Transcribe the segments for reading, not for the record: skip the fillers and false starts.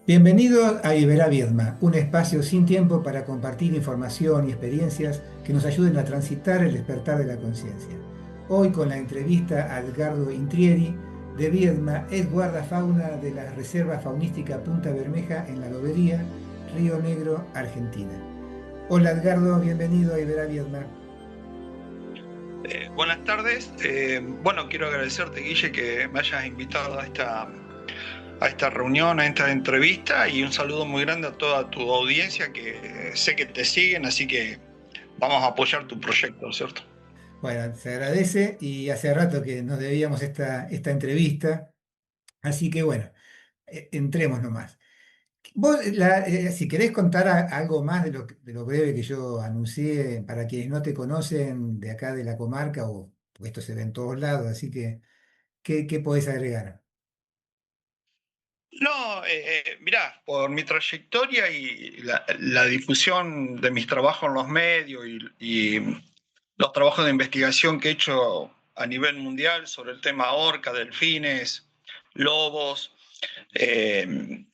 Bienvenidos a Iberá Viedma, un espacio sin tiempo para compartir información y experiencias que nos ayuden a transitar el despertar de la conciencia. Hoy con la entrevista a Edgardo Intrieri de Viedma, es guardafauna de la Reserva Faunística Punta Bermeja en la Lobería, Río Negro, Argentina. Hola Edgardo, bienvenido a Iberá Viedma. Buenas tardes. Bueno, quiero agradecerte, Guille, que me hayas invitado a esta reunión, a esta entrevista, y un saludo muy grande a toda tu audiencia que sé que te siguen, así que vamos a apoyar tu proyecto, ¿cierto? Bueno, se agradece y hace rato que nos debíamos esta entrevista, así que bueno, entremos nomás. Vos, si querés contar algo más de lo breve que yo anuncié, para quienes no te conocen de acá de la comarca, o porque esto se ve en todos lados, así que, ¿qué podés agregar? No, mirá, por mi trayectoria y la difusión de mis trabajos en los medios y los trabajos de investigación que he hecho a nivel mundial sobre el tema orca, delfines, lobos, eh,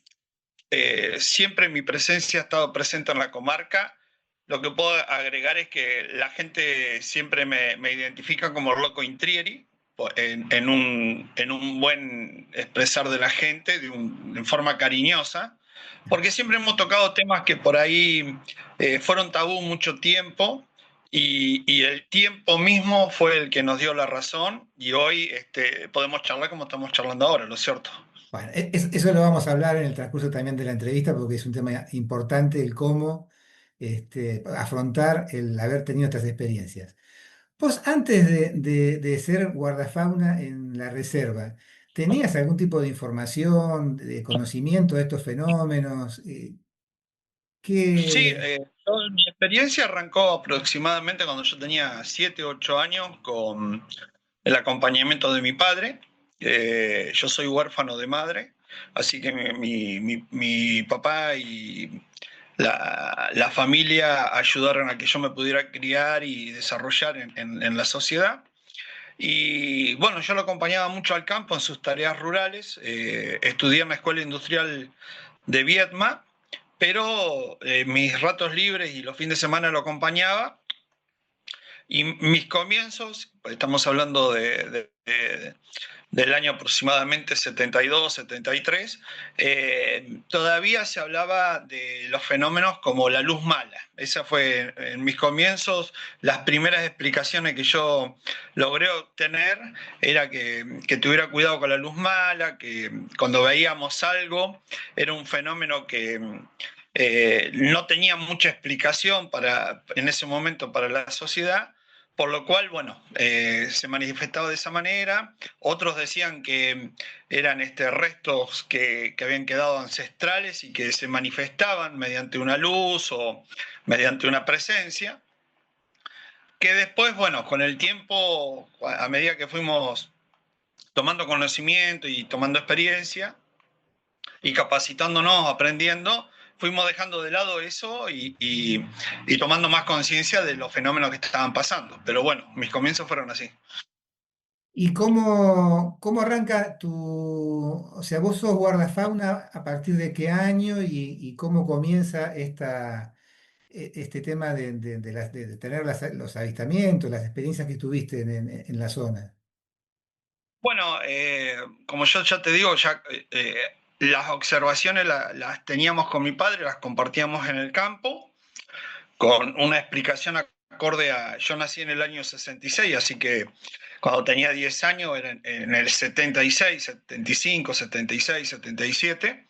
siempre mi presencia ha estado presente en la comarca. Lo que puedo agregar es que la gente siempre me identifica como el loco Intrieri, en un buen expresar de la gente, en forma cariñosa, porque siempre hemos tocado temas que por ahí fueron tabú mucho tiempo. Y el tiempo mismo fue el que nos dio la razón y hoy podemos charlar como estamos charlando ahora, ¿no es cierto? Bueno, eso lo vamos a hablar en el transcurso también de la entrevista, porque es un tema importante el cómo afrontar el haber tenido estas experiencias. Vos, antes de ser guardafauna en la reserva, ¿tenías algún tipo de información, de conocimiento de estos fenómenos? Sí, ¿Qué, mi experiencia arrancó aproximadamente cuando yo tenía 7, 8 años con el acompañamiento de mi padre. Yo soy huérfano de madre, así que mi papá y la familia ayudaron a que yo me pudiera criar y desarrollar en la sociedad. Y bueno, yo lo acompañaba mucho al campo en sus tareas rurales. Estudié en la Escuela Industrial de Viedma, pero mis ratos libres y los fines de semana lo acompañaba. Y mis comienzos, pues estamos hablando del año aproximadamente 72, 73, todavía se hablaba de los fenómenos como la luz mala. Esa fue en mis comienzos, las primeras explicaciones que yo logré obtener era que tuviera cuidado con la luz mala, que cuando veíamos algo era un fenómeno que no tenía mucha explicación en ese momento para la sociedad, por lo cual, bueno, se manifestaba de esa manera. Otros decían que eran restos que habían quedado ancestrales y que se manifestaban mediante una luz o mediante una presencia, que después, bueno, con el tiempo, a medida que fuimos tomando conocimiento y tomando experiencia y capacitándonos, aprendiendo, fuimos dejando de lado eso y tomando más conciencia de los fenómenos que estaban pasando. Pero bueno, mis comienzos fueron así. y cómo arranca o sea, vos sos guardafauna a partir de qué año y cómo comienza este tema de tener los avistamientos, las experiencias que tuviste en la zona? Bueno, como yo ya te digo, ya las observaciones las teníamos con mi padre, las compartíamos en el campo, con una explicación acorde a... Yo nací en el año 66, así que cuando tenía 10 años era en el 76, 75, 76, 77,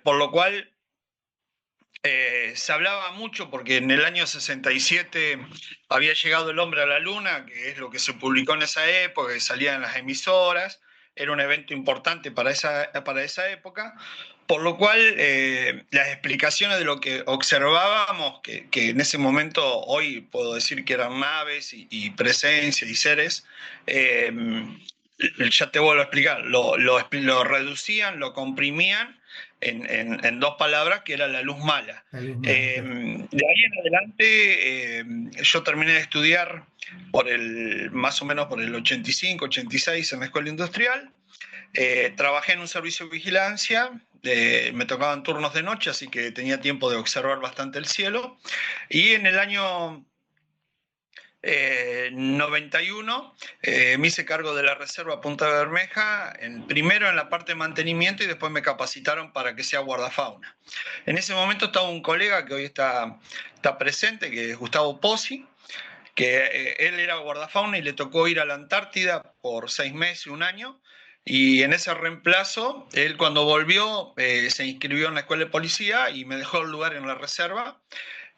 por lo cual se hablaba mucho porque en el año 67 había llegado el hombre a la luna, que es lo que se publicó en esa época, que salía en las emisoras, era un evento importante para esa época, por lo cual las explicaciones de lo que observábamos, que en ese momento hoy puedo decir que eran naves y presencia y seres, eh, ya te vuelvo a explicar, lo reducían, lo comprimían en dos palabras, que era la luz mala. La luz mala, De claro. ahí en adelante, yo terminé de estudiar más o menos por el 85, 86 en la escuela industrial. Trabajé en un servicio de vigilancia, me tocaban turnos de noche, así que tenía tiempo de observar bastante el cielo. Y en el año 91 me hice cargo de la reserva Punta Bermeja, primero en la parte de mantenimiento y después me capacitaron para que sea guardafauna. En ese momento estaba un colega que hoy está presente, que es Gustavo Pozzi, que él era guardafauna y le tocó ir a la Antártida por 6 meses, un año, y en ese reemplazo, él cuando volvió se inscribió en la escuela de policía y me dejó el lugar en la reserva,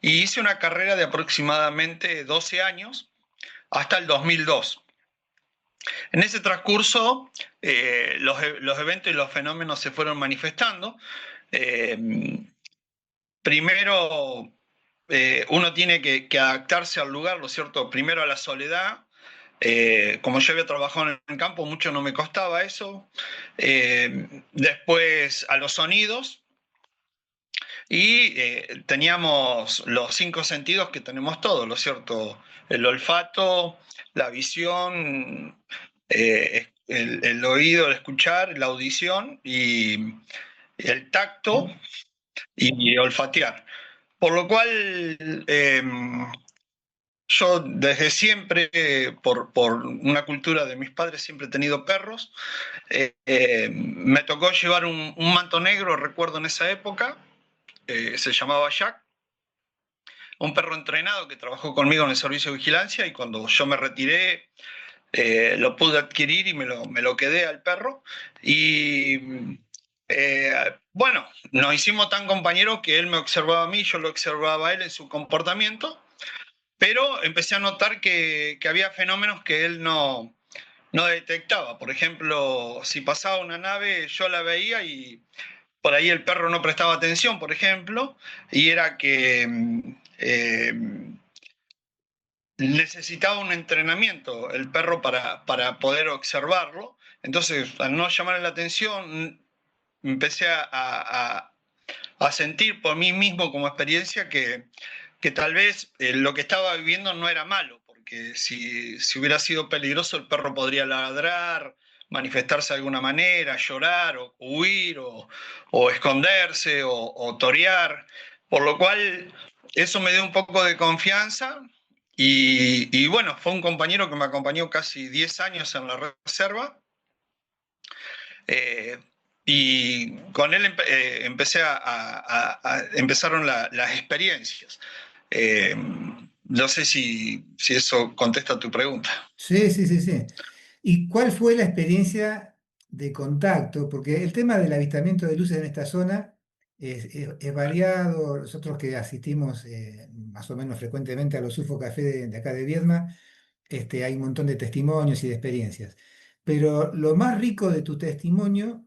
y hice una carrera de aproximadamente 12 años hasta el 2002. En ese transcurso, los eventos y los fenómenos se fueron manifestando. Primero, uno tiene que adaptarse al lugar, ¿lo cierto? Primero a la soledad. Como yo había trabajado en el campo, mucho no me costaba eso. Después a los sonidos. Y teníamos los 5 sentidos que tenemos todos, ¿lo cierto? El olfato, la visión, el oído, el escuchar, la audición y el tacto y olfatear. Por lo cual, yo desde siempre, por una cultura de mis padres, siempre he tenido perros. Me tocó llevar un manto negro, recuerdo en esa época, se llamaba Jack, un perro entrenado que trabajó conmigo en el servicio de vigilancia, y cuando yo me retiré lo pude adquirir y me lo quedé al perro. Y bueno, nos hicimos tan compañeros que él me observaba a mí, yo lo observaba a él en su comportamiento, pero empecé a notar que había fenómenos que él no detectaba. Por ejemplo, si pasaba una nave, yo la veía y por ahí el perro no prestaba atención, por ejemplo, y era que necesitaba un entrenamiento el perro para poder observarlo. Entonces, al no llamar la atención, empecé a sentir por mí mismo como experiencia que tal vez lo que estaba viviendo no era malo, porque si hubiera sido peligroso, el perro podría ladrar, manifestarse de alguna manera, llorar, o huir, o esconderse, o torear, por lo cual eso me dio un poco de confianza. Y bueno, fue un compañero que me acompañó casi 10 años en la reserva. Eh, y con él empezaron las experiencias. No sé si eso contesta a tu pregunta. Sí, sí, sí, sí. ¿Y cuál fue la experiencia de contacto? Porque el tema del avistamiento de luces en esta zona es variado. Nosotros que asistimos más o menos frecuentemente a los UFO Café de acá de Viedma, hay un montón de testimonios y de experiencias. Pero lo más rico de tu testimonio,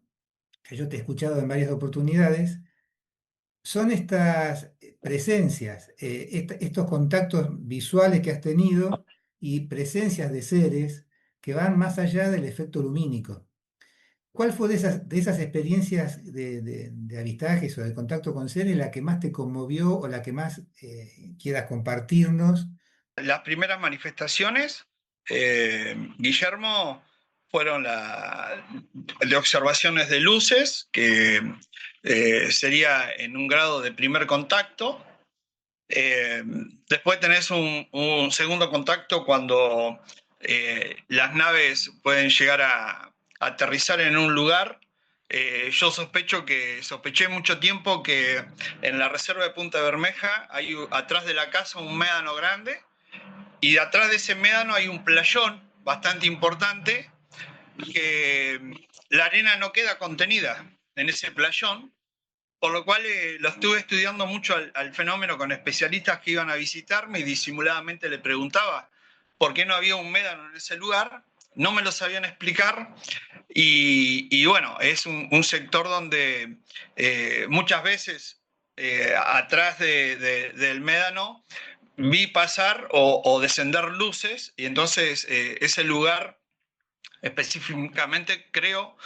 que yo te he escuchado en varias oportunidades, son estas presencias, estos contactos visuales que has tenido y presencias de seres que van más allá del efecto lumínico. ¿Cuál fue de esas experiencias de avistajes o de contacto con seres la que más te conmovió o la que más quieras compartirnos? Las primeras manifestaciones, Guillermo, fueron de observaciones de luces, que sería en un grado de primer contacto. Después tenés un segundo contacto cuando las naves pueden llegar a aterrizar en un lugar. Yo sospeché mucho tiempo que en la reserva de Punta Bermeja hay atrás de la casa un médano grande, y de atrás de ese médano hay un playón bastante importante, que la arena no queda contenida en ese playón, por lo cual lo estuve estudiando mucho al fenómeno con especialistas que iban a visitarme, y disimuladamente le preguntaba por qué no había un médano en ese lugar. No me lo sabían explicar, y bueno, es un sector donde muchas veces atrás del médano vi pasar o descender luces, y entonces ese lugar específicamente creo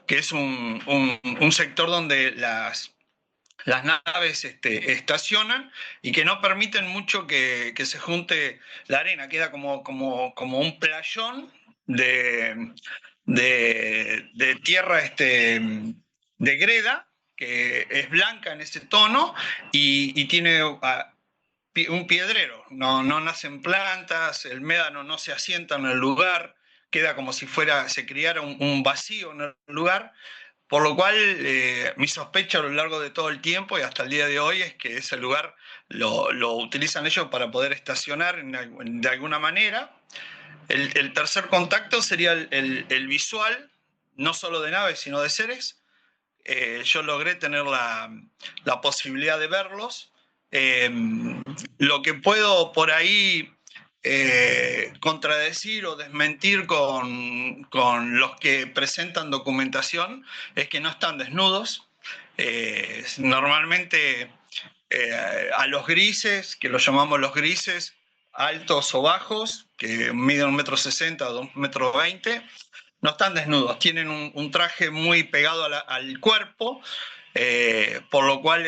que es un sector donde las naves estacionan, y que no permiten mucho que se junte la arena. Queda como un playón de tierra de greda, que es blanca en ese tono y tiene un piedrero. No nacen plantas, el médano no se asienta en el lugar, queda como si se criara un vacío en el lugar. Por lo cual, mi sospecha a lo largo de todo el tiempo y hasta el día de hoy es que ese lugar lo utilizan ellos para poder estacionar de alguna manera. El tercer contacto sería el visual, no solo de naves, sino de seres. Yo logré tener la posibilidad de verlos. Lo que puedo por ahí contradecir o desmentir con los que presentan documentación es que no están desnudos. Normalmente a los grises, que los llamamos los grises, altos o bajos, que miden 1,60 m o 2,20 m, no están desnudos, tienen un traje muy pegado al cuerpo, por lo cual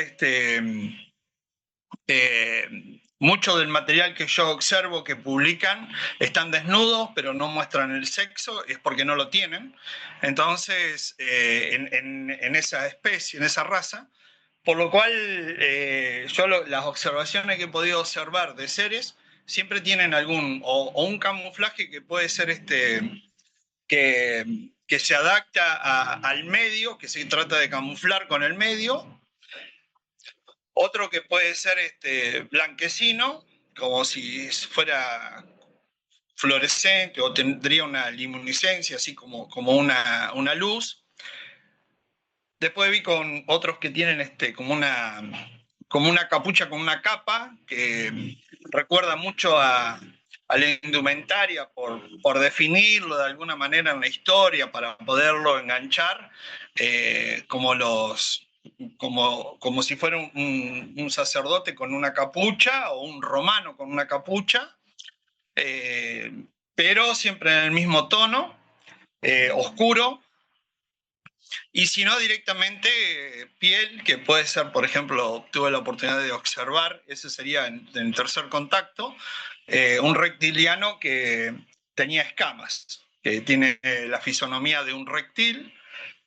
mucho del material que yo observo que publican están desnudos, pero no muestran el sexo, es porque no lo tienen. Entonces, en esa especie, en esa raza, por lo cual yo las observaciones que he podido observar de seres siempre tienen o un camuflaje que puede ser que se adapta al medio, que se trata de camuflar con el medio. Otro que puede ser blanquecino, como si fuera fluorescente o tendría una luminiscencia, así como una luz. Después vi con otros que tienen como una capucha, con una capa, que recuerda mucho a la indumentaria, por definirlo de alguna manera en la historia, para poderlo enganchar, como si fuera un sacerdote con una capucha o un romano con una capucha, pero siempre en el mismo tono, oscuro. Y si no, directamente piel, que puede ser, por ejemplo, tuve la oportunidad de observar, ese sería en tercer contacto, un reptiliano que tenía escamas, que tiene la fisonomía de un reptil,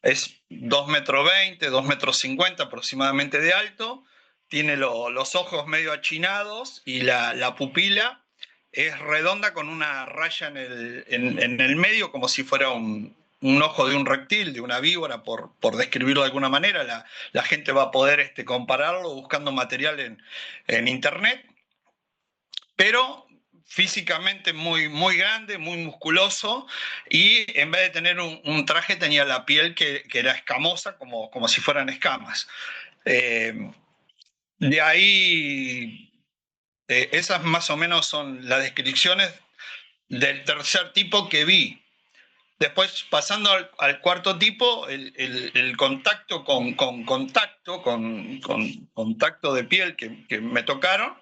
es 2,20 m, 2,50 m aproximadamente de alto, tiene los ojos medio achinados y la pupila es redonda con una raya en el medio, como si fuera un ojo de un reptil, de una víbora, por describirlo de alguna manera. La gente va a poder compararlo buscando material en internet, pero físicamente muy, muy grande, muy musculoso, y en vez de tener un traje tenía la piel que era escamosa, como si fueran escamas. De ahí, esas más o menos son las descripciones del tercer tipo que vi. Después, pasando al cuarto tipo, el contacto con contacto de piel que me tocaron.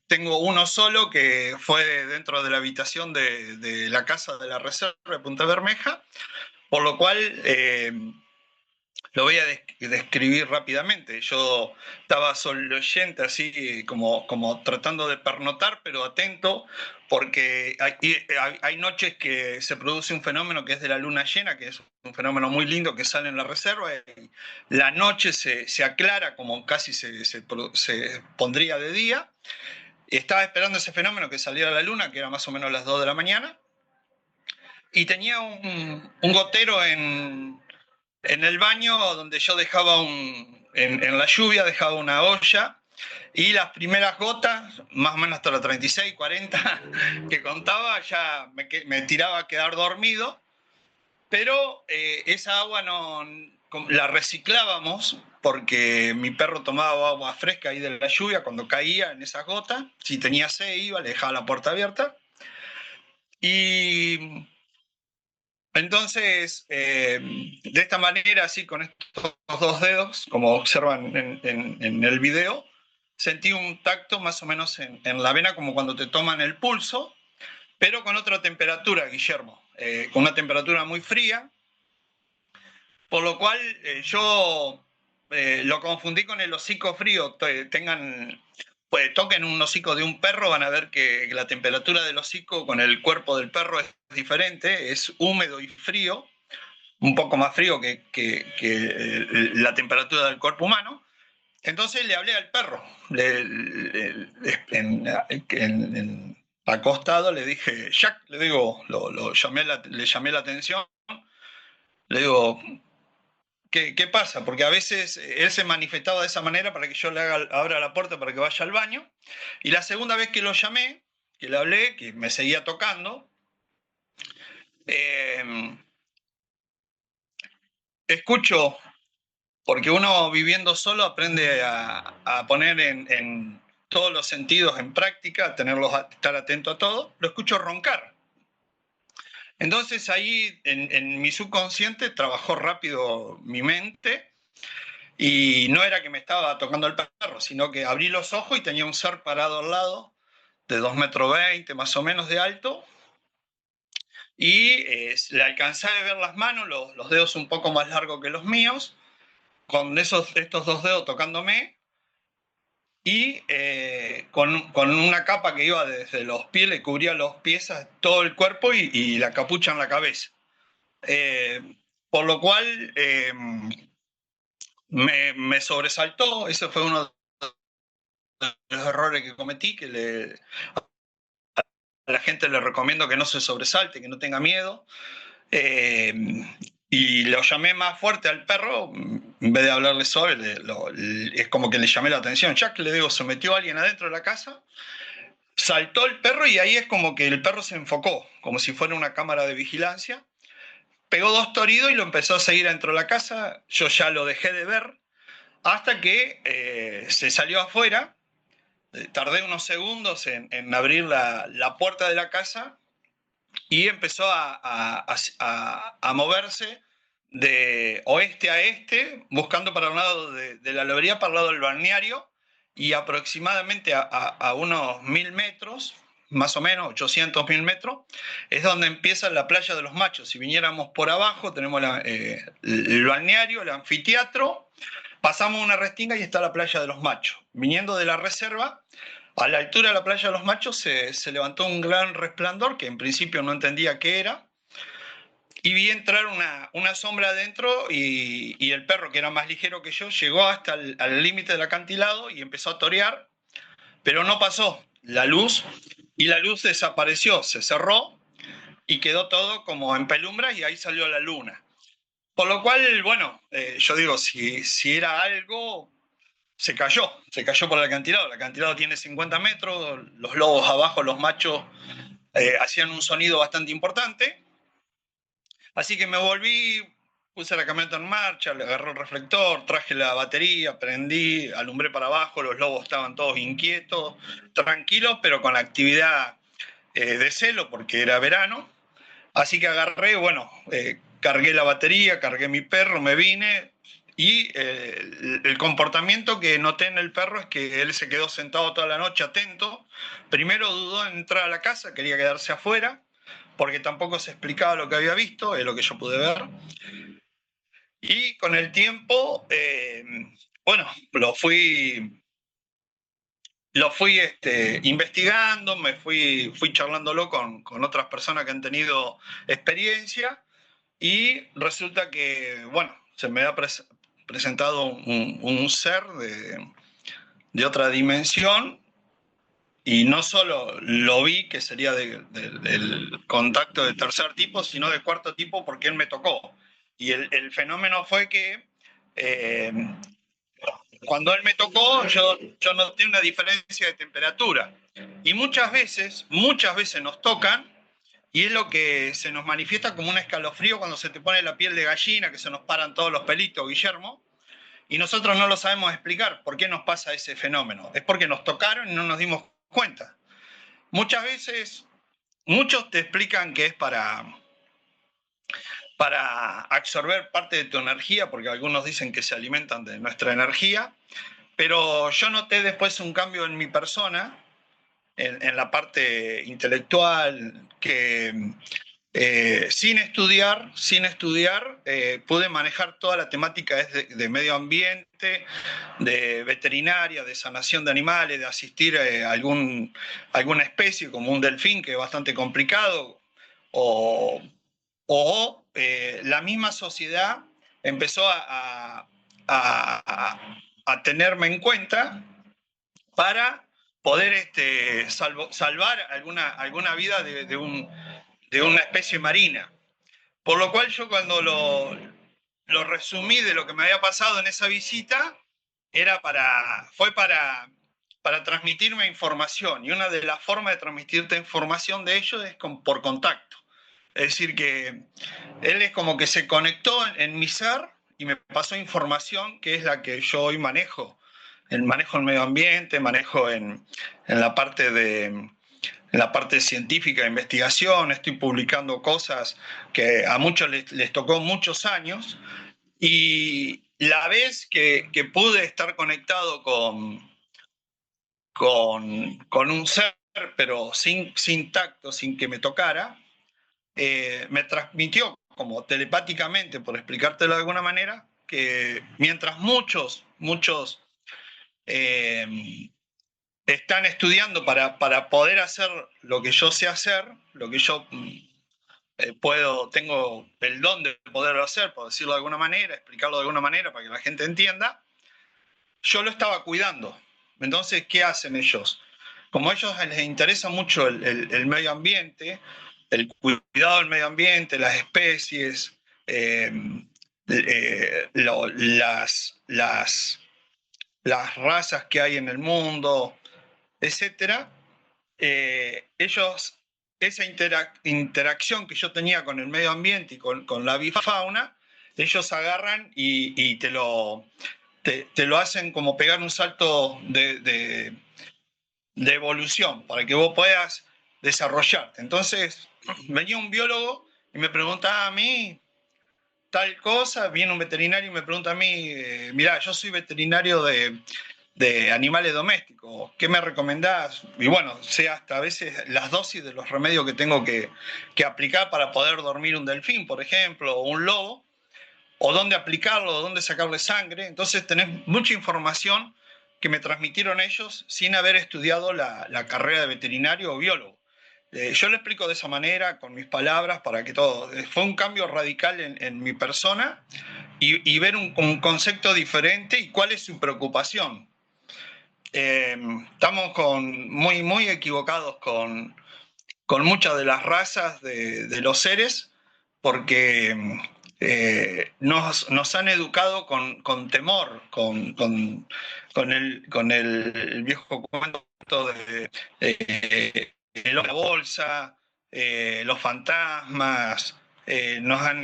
Tengo uno solo que fue dentro de la habitación de la casa de la reserva de Punta Bermeja, por lo cual lo voy a describir rápidamente. Yo estaba solo oyente, así como tratando de pernotar, pero atento, porque hay noches que se produce un fenómeno que es de la luna llena, que es un fenómeno muy lindo que sale en la reserva, y la noche se aclara como casi se pondría de día. Y estaba esperando ese fenómeno que saliera la luna, que era más o menos las 2 de la mañana, y tenía un gotero en el baño donde yo dejaba en la lluvia dejaba una olla, y las primeras gotas, más o menos hasta las 36, 40 que contaba, ya me tiraba a quedar dormido, pero esa agua la reciclábamos porque mi perro tomaba agua fresca ahí de la lluvia cuando caía en esas gotas. Si tenía sed iba, le dejaba la puerta abierta. Y entonces, de esta manera, así con estos 2 dedos, como observan en el video, sentí un tacto más o menos en la vena, como cuando te toman el pulso, pero con otra temperatura, Guillermo, con una temperatura muy fría, por lo cual yo lo confundí con el hocico frío. Toquen un hocico de un perro, van a ver que la temperatura del hocico con el cuerpo del perro es diferente, es húmedo y frío. un poco más frío que la temperatura del cuerpo humano. Entonces le hablé al perro, acostado le dije, Jack, le digo, le llamé la atención, le digo, ¿qué pasa? Porque a veces él se manifestaba de esa manera para que yo abra la puerta para que vaya al baño. Y la segunda vez que lo llamé, que le hablé, que me seguía tocando, escucho, porque uno viviendo solo aprende a poner en todos los sentidos en práctica, estar atento a todo, lo escucho roncar. Entonces ahí en mi subconsciente trabajó rápido mi mente. Y no era que me estaba tocando el perro, sino que abrí los ojos y tenía un ser parado al lado, de 2,20 m más o menos de alto, y le alcancé a ver las manos, los dedos un poco más largos que los míos, con estos dos dedos tocándome, y con una capa que iba desde los pies, le cubría los pies a todo el cuerpo y la capucha en la cabeza. Por lo cual me sobresaltó, ese fue uno de los errores que cometí, que a la gente le recomiendo que no se sobresalte, que no tenga miedo. Y lo llamé más fuerte al perro, en vez de hablarle suave, es como que le llamé la atención. Jack, le digo, se metió alguien adentro de la casa, saltó el perro y ahí es como que el perro se enfocó, como si fuera una cámara de vigilancia. Pegó 2 toridos y lo empezó a seguir dentro de la casa. Yo ya lo dejé de ver hasta que se salió afuera. Tardé unos segundos en abrir la puerta de la casa y empezó a moverse de oeste a este, buscando para un lado de la lobería, para el lado del balneario, y aproximadamente a unos 1.000 metros, más o menos 800.000 metros, es donde empieza la playa de los Machos. Si viniéramos por abajo, tenemos el balneario, el anfiteatro, pasamos una restinga y está la playa de los Machos. Viniendo de la reserva, a la altura de la playa de los Machos se levantó un gran resplandor que en principio no entendía qué era, y vi entrar una sombra adentro y el perro, que era más ligero que yo, llegó hasta el límite del acantilado y empezó a torear, pero no pasó la luz y la luz desapareció, se cerró y quedó todo como en penumbras y ahí salió la luna. Por lo cual, bueno, yo digo, si era algo, se cayó por el acantilado tiene 50 metros, los lobos abajo, los machos, hacían un sonido bastante importante, así que me volví, puse la camioneta en marcha, le agarré el reflector, traje la batería, prendí, alumbré para abajo, los lobos estaban todos inquietos, tranquilos, pero con la actividad de celo porque era verano, así que agarré, bueno, cargué la batería, cargué mi perro, me vine. Y el comportamiento que noté en el perro es que él se quedó sentado toda la noche atento. Primero dudó en entrar a la casa, quería quedarse afuera, porque tampoco se explicaba lo que había visto, es lo que yo pude ver. Y con el tiempo, bueno, lo fui investigando, fui charlándolo con otras personas que han tenido experiencia, y resulta que, bueno, se me ha presentado un ser de otra dimensión, y no solo lo vi, que sería del contacto de tercer tipo, sino de cuarto tipo, porque él me tocó. Y el fenómeno fue que eh, cuando él me tocó, yo noté una diferencia de temperatura. Y muchas veces nos tocan, y es lo que se nos manifiesta como un escalofrío cuando se te pone la piel de gallina, que se nos paran todos los pelitos, Guillermo, y nosotros no lo sabemos explicar. ¿Por qué nos pasa ese fenómeno? Es porque nos tocaron y no nos dimos cuenta. Muchas veces, muchos te explican que es para absorber parte de tu energía, porque algunos dicen que se alimentan de nuestra energía, pero yo noté después un cambio en mi persona, en la parte intelectual, que sin estudiar, pude manejar toda la temática de medio ambiente, de veterinaria, de sanación de animales, de asistir a alguna especie como un delfín, que es bastante complicado, o la misma sociedad empezó a tenerme en cuenta para poder salvar alguna vida de una especie marina. Por lo cual yo cuando lo resumí de lo que me había pasado en esa visita, fue para transmitirme información. Y una de las formas de transmitirte información de ellos es por contacto. Es decir, que él es como que se conectó en mi ser y me pasó información que es la que yo hoy manejo. Manejo el medio ambiente, manejo en la parte científica de investigación, estoy publicando cosas que a muchos les tocó muchos años, y la vez que pude estar conectado con un ser, pero sin tacto, sin que me tocara, me transmitió como telepáticamente, por explicártelo de alguna manera, que mientras muchos eh, están estudiando para poder hacer lo que yo sé hacer, lo que yo tengo el don de poderlo hacer, por decirlo de alguna manera, explicarlo de alguna manera para que la gente entienda, yo lo estaba cuidando. Entonces, ¿qué hacen ellos? Como a ellos les interesa mucho el medio ambiente, el cuidado del medio ambiente, las especies, las razas que hay en el mundo, etcétera, ellos, esa interacción que yo tenía con el medio ambiente y con la bifauna, ellos agarran y te lo hacen como pegar un salto de evolución para que vos puedas desarrollarte. Entonces, venía un biólogo y me preguntaba a mí tal cosa, viene un veterinario y me pregunta a mí, mirá, yo soy veterinario de animales domésticos, ¿qué me recomendás? Y bueno, sé hasta a veces las dosis de los remedios que tengo que aplicar para poder dormir un delfín, por ejemplo, o un lobo, o dónde aplicarlo, o dónde sacarle sangre. Entonces tenés mucha información que me transmitieron ellos sin haber estudiado la carrera de veterinario o biólogo. Yo lo explico de esa manera, con mis palabras, para que todo... Fue un cambio radical en mi persona y ver un concepto diferente y cuál es su preocupación. Estamos muy equivocados con muchas de las razas de los seres, porque nos han educado con temor, con el viejo cuento de la bolsa, los fantasmas, nos han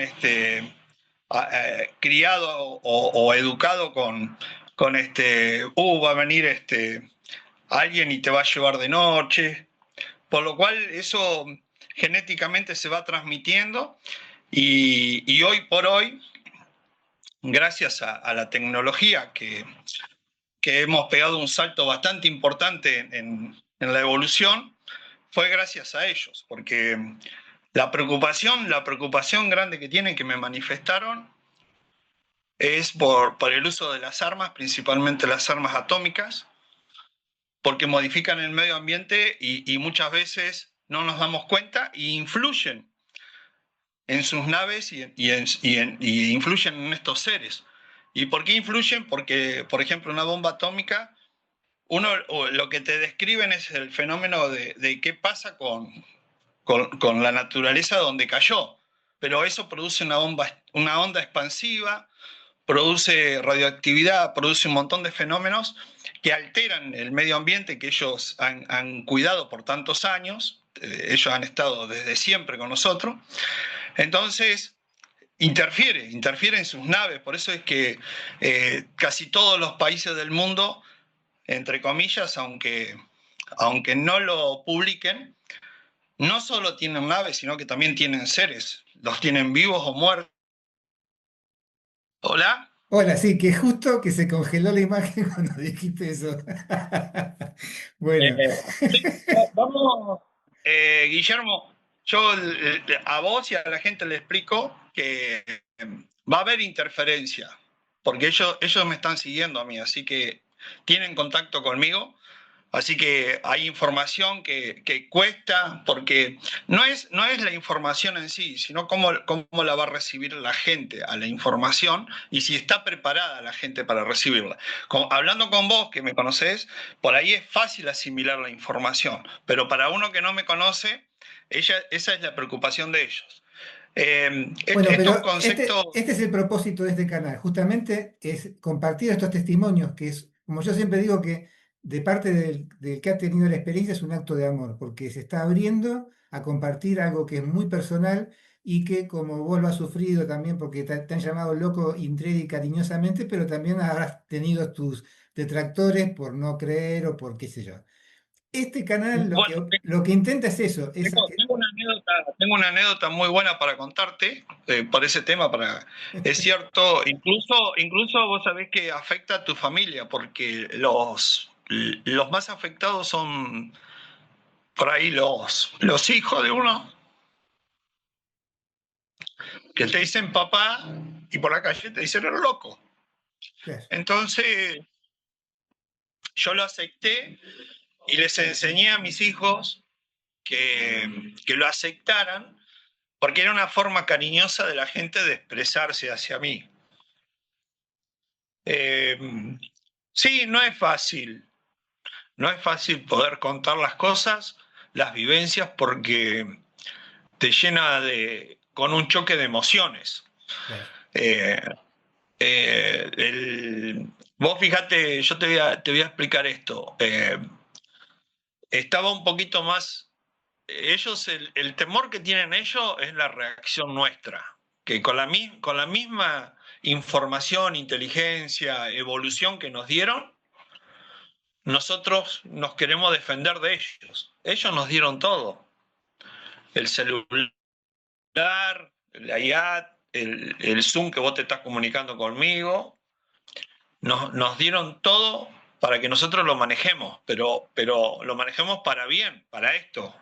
criado o educado va a venir alguien y te va a llevar de noche, por lo cual eso genéticamente se va transmitiendo y hoy por hoy, gracias a la tecnología que hemos pegado un salto bastante importante en la evolución, fue gracias a ellos, porque la preocupación grande que tienen, que me manifestaron, es por el uso de las armas, principalmente las armas atómicas, porque modifican el medio ambiente y muchas veces no nos damos cuenta e influyen en sus naves y influyen en estos seres. ¿Y por qué influyen? Porque, por ejemplo, una bomba atómica, lo que te describen es el fenómeno de qué pasa con la naturaleza donde cayó, pero eso produce una onda expansiva, produce radioactividad, produce un montón de fenómenos que alteran el medio ambiente que ellos han cuidado por tantos años. Ellos han estado desde siempre con nosotros. Entonces, interfiere en sus naves. Por eso es que casi todos los países del mundo, entre comillas, aunque no lo publiquen, no solo tienen naves, sino que también tienen seres. Los tienen vivos o muertos. ¿Hola? Hola, sí, que justo que se congeló la imagen cuando dijiste eso. Bueno, Sí, vamos. Guillermo, yo a vos y a la gente le explico que va a haber interferencia, porque ellos me están siguiendo a mí, así que tienen contacto conmigo, Así que hay información que cuesta, porque no es la información en sí, sino cómo la va a recibir la gente a la información y si está preparada la gente para recibirla. Hablando con vos, que me conocés, por ahí es fácil asimilar la información, pero para uno que no me conoce, esa es la preocupación de ellos. Bueno, Estos pero conceptos... este es el propósito de este canal, justamente es compartir estos testimonios, que es, como yo siempre digo, que de parte del que ha tenido la experiencia es un acto de amor, porque se está abriendo a compartir algo que es muy personal y que como vos lo has sufrido también, porque te han llamado loco Intredi cariñosamente, pero también habrás tenido tus detractores por no creer o por qué sé yo. Este canal Bueno, lo que intenta es eso, es tengo una anécdota muy buena para contarte por ese tema. Es cierto, incluso vos sabés que afecta a tu familia, porque los más afectados son por ahí los hijos de uno, que te dicen papá y por la calle te dicen eres loco. claro. Entonces yo lo acepté y les enseñé a mis hijos que lo aceptaran, porque era una forma cariñosa de la gente de expresarse hacia mí. Eh, sí, no es fácil poder contar las cosas, las vivencias, porque te llena con un choque de emociones. Claro. Eh, vos fíjate, yo te voy a explicar esto. Estaba un poquito más, ellos, el temor que tienen ellos es la reacción nuestra, que con la misma información, inteligencia, evolución que nos dieron, nosotros nos queremos defender de ellos. Ellos nos dieron todo. El celular, la iAd, el Zoom que vos te estás comunicando conmigo, nos dieron todo para que nosotros lo manejemos, pero lo manejemos para bien, para esto,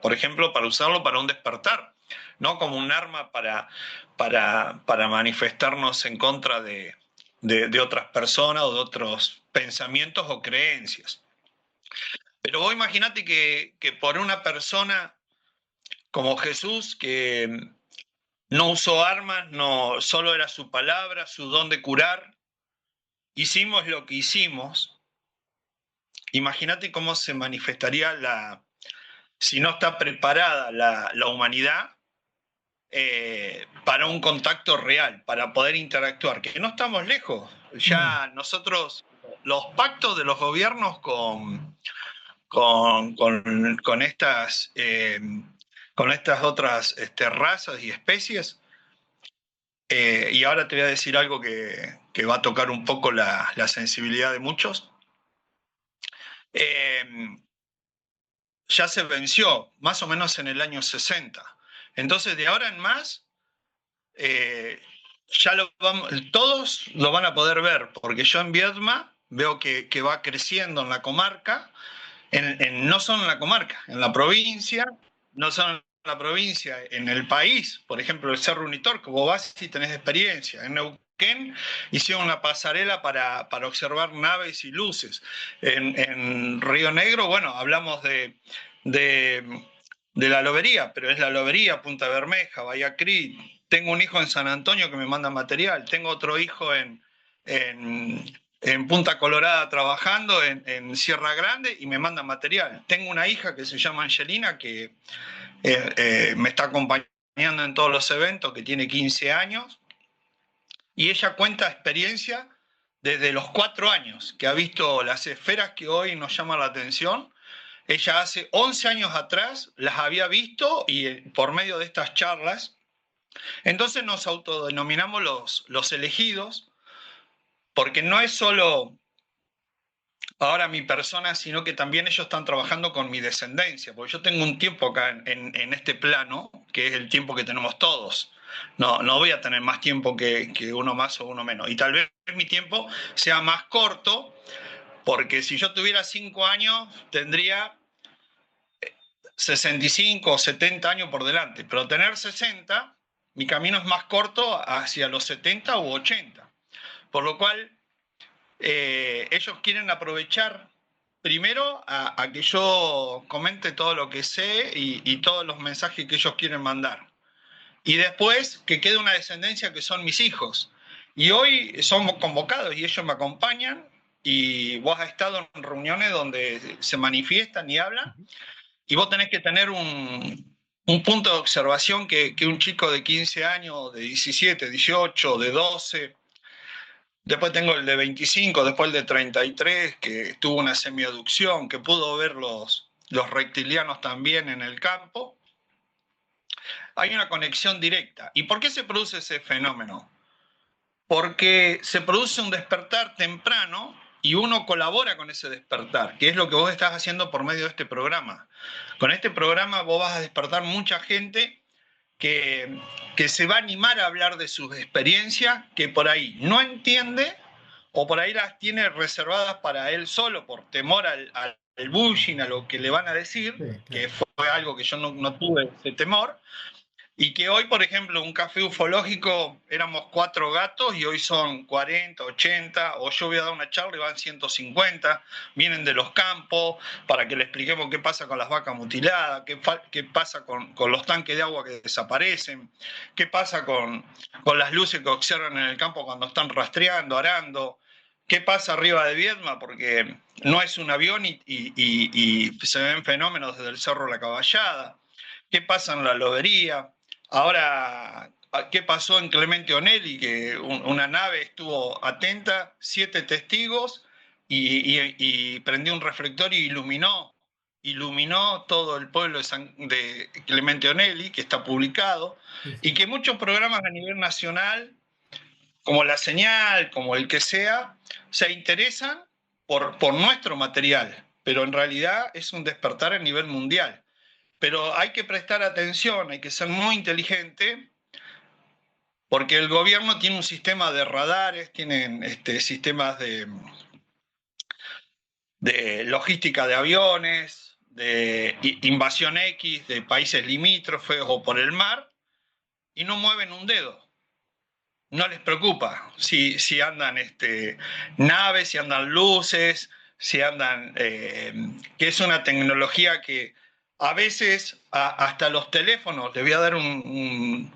por ejemplo, para usarlo para un despertar, no como un arma para manifestarnos en contra de otras personas o de otros pensamientos o creencias. Pero vos imaginate que por una persona como Jesús, que no usó armas, no, solo era su palabra, su don de curar, hicimos lo que hicimos. Imagínate cómo se manifestaría si no está preparada la humanidad para un contacto real, para poder interactuar, que no estamos lejos. No. Ya nosotros, los pactos de los gobiernos con con estas otras razas y especies, y ahora te voy a decir algo que va a tocar un poco la sensibilidad de muchos. Eh, ya se venció, más o menos en el año 60. Entonces, de ahora en más, eh, todos lo van a poder ver, porque yo en Viedma veo que va creciendo en la comarca, no solo en la comarca, en la provincia, no solo en la provincia, en el país, por ejemplo, el Cerro Unitor, que vos vas y tenés experiencia. En Neuquén hicieron una pasarela para observar naves y luces. En Río Negro, bueno, hablamos de, de la lobería, pero es la lobería, Punta Bermeja, Bahía Crit. Tengo un hijo en San Antonio que me manda material, tengo otro hijo en Punta Colorada trabajando, Sierra Grande, y me manda material. Tengo una hija que se llama Angelina que me está acompañando en todos los eventos, que tiene 15 años, y ella cuenta experiencia desde los 4 años, que ha visto las esferas que hoy nos llaman la atención. Ella hace 11 años atrás las había visto y por medio de estas charlas, entonces nos autodenominamos los elegidos, porque no es solo ahora mi persona, sino que también ellos están trabajando con mi descendencia, porque yo tengo un tiempo acá en este plano, que es el tiempo que tenemos todos. No voy a tener más tiempo que uno más o uno menos. Y tal vez mi tiempo sea más corto, porque si yo tuviera 5 años, tendría 65 o 70 años por delante. Pero tener 60, mi camino es más corto hacia los 70 u 80. Por lo cual, ellos quieren aprovechar primero a que yo comente todo lo que sé y todos los mensajes que ellos quieren mandar. Y después que quede una descendencia que son mis hijos. Y hoy somos convocados y ellos me acompañan y vos has estado en reuniones donde se manifiestan y hablan y vos tenés que tener un punto de observación que un chico de 15 años, de 17, 18, de 12, después tengo el de 25, después el de 33, que tuvo una semieducción, que pudo ver los reptilianos también en el campo. Hay una conexión directa. ¿Y por qué se produce ese fenómeno? Porque se produce un despertar temprano y uno colabora con ese despertar, que es lo que vos estás haciendo por medio de este programa. Con este programa vos vas a despertar mucha gente que se va a animar a hablar de sus experiencias, que por ahí no entiende o por ahí las tiene reservadas para él solo por temor al bullying, a lo que le van a decir, sí, claro, que fue algo que yo no tuve ese temor. Y que hoy, por ejemplo, un café ufológico éramos 4 gatos y hoy son 40, 80, o yo voy a dar una charla y van 150, vienen de los campos para que le expliquemos qué pasa con las vacas mutiladas, qué pasa con los tanques de agua que desaparecen, qué pasa con las luces que observan en el campo cuando están rastreando, arando, qué pasa arriba de Viedma, porque no es un avión y se ven fenómenos desde el Cerro La Caballada, qué pasa en la lobería. Ahora, ¿qué pasó en Clemente Onelli? Que una nave estuvo atenta, 7 testigos, y prendió un reflector y iluminó todo el pueblo de Clemente Onelli, que está publicado, sí. Y que muchos programas a nivel nacional, como La Señal, como el que sea, se interesan por nuestro material, pero en realidad es un despertar a nivel mundial. Pero hay que prestar atención, hay que ser muy inteligente, porque el gobierno tiene un sistema de radares, tienen sistemas de logística de aviones, de invasión X de países limítrofes o por el mar, y no mueven un dedo. No les preocupa si andan naves, si andan luces, si andan... que es una tecnología que a veces hasta los teléfonos, les voy a dar un